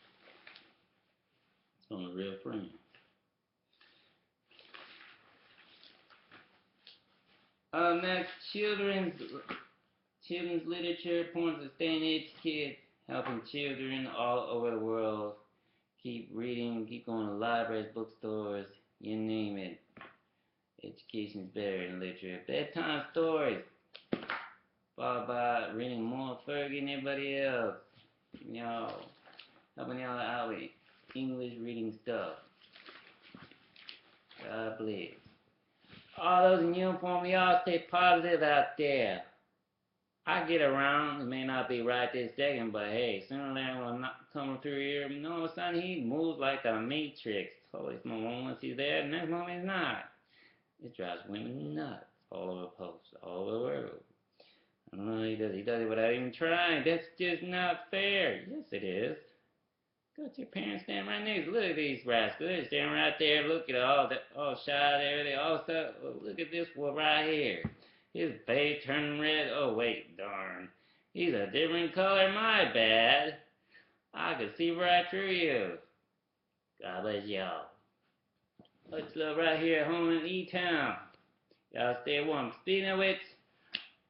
from a real friend. Next, children's literature, poems to stay in kids, helping children all over the world. Keep reading, keep going to libraries, bookstores, you name it. Education's better than literature. Bedtime stories, followed by reading more Fergie than anybody else. Y'all, helping y'all out with English reading stuff. God bless. All those in uniform, y'all stay positive out there. I get around. It may not be right this second, but hey, sooner or later when I'm not coming through here, all of a sudden he moves like a matrix. Holy smoke, one moment he's there, the next moment he's not. It drives women nuts all over the post, all over the world. I don't know, he does it without even trying. That's just not fair. Yes, it is. Go to your parents stand right next. Look at these rascals. They're standing right there. Look at all shot there. They all stuff. Oh, look at this one right here. His face turning red. Oh, wait, darn. He's a different color. My bad. I can see right through you. God bless y'all. Much love right here at home in E-Town. Y'all stay warm. Speaking of which,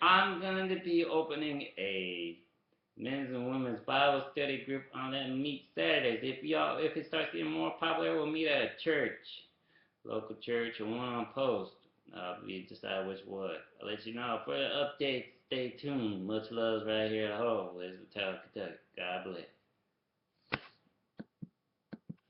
I'm going to be opening a men's and women's Bible study group on that meet Saturdays. If it starts getting more popular, we'll meet at a church, local church, or one on post. We decide which one. I'll let you know. For the updates, stay tuned. Much love right here at home. Where's Kentucky? God bless.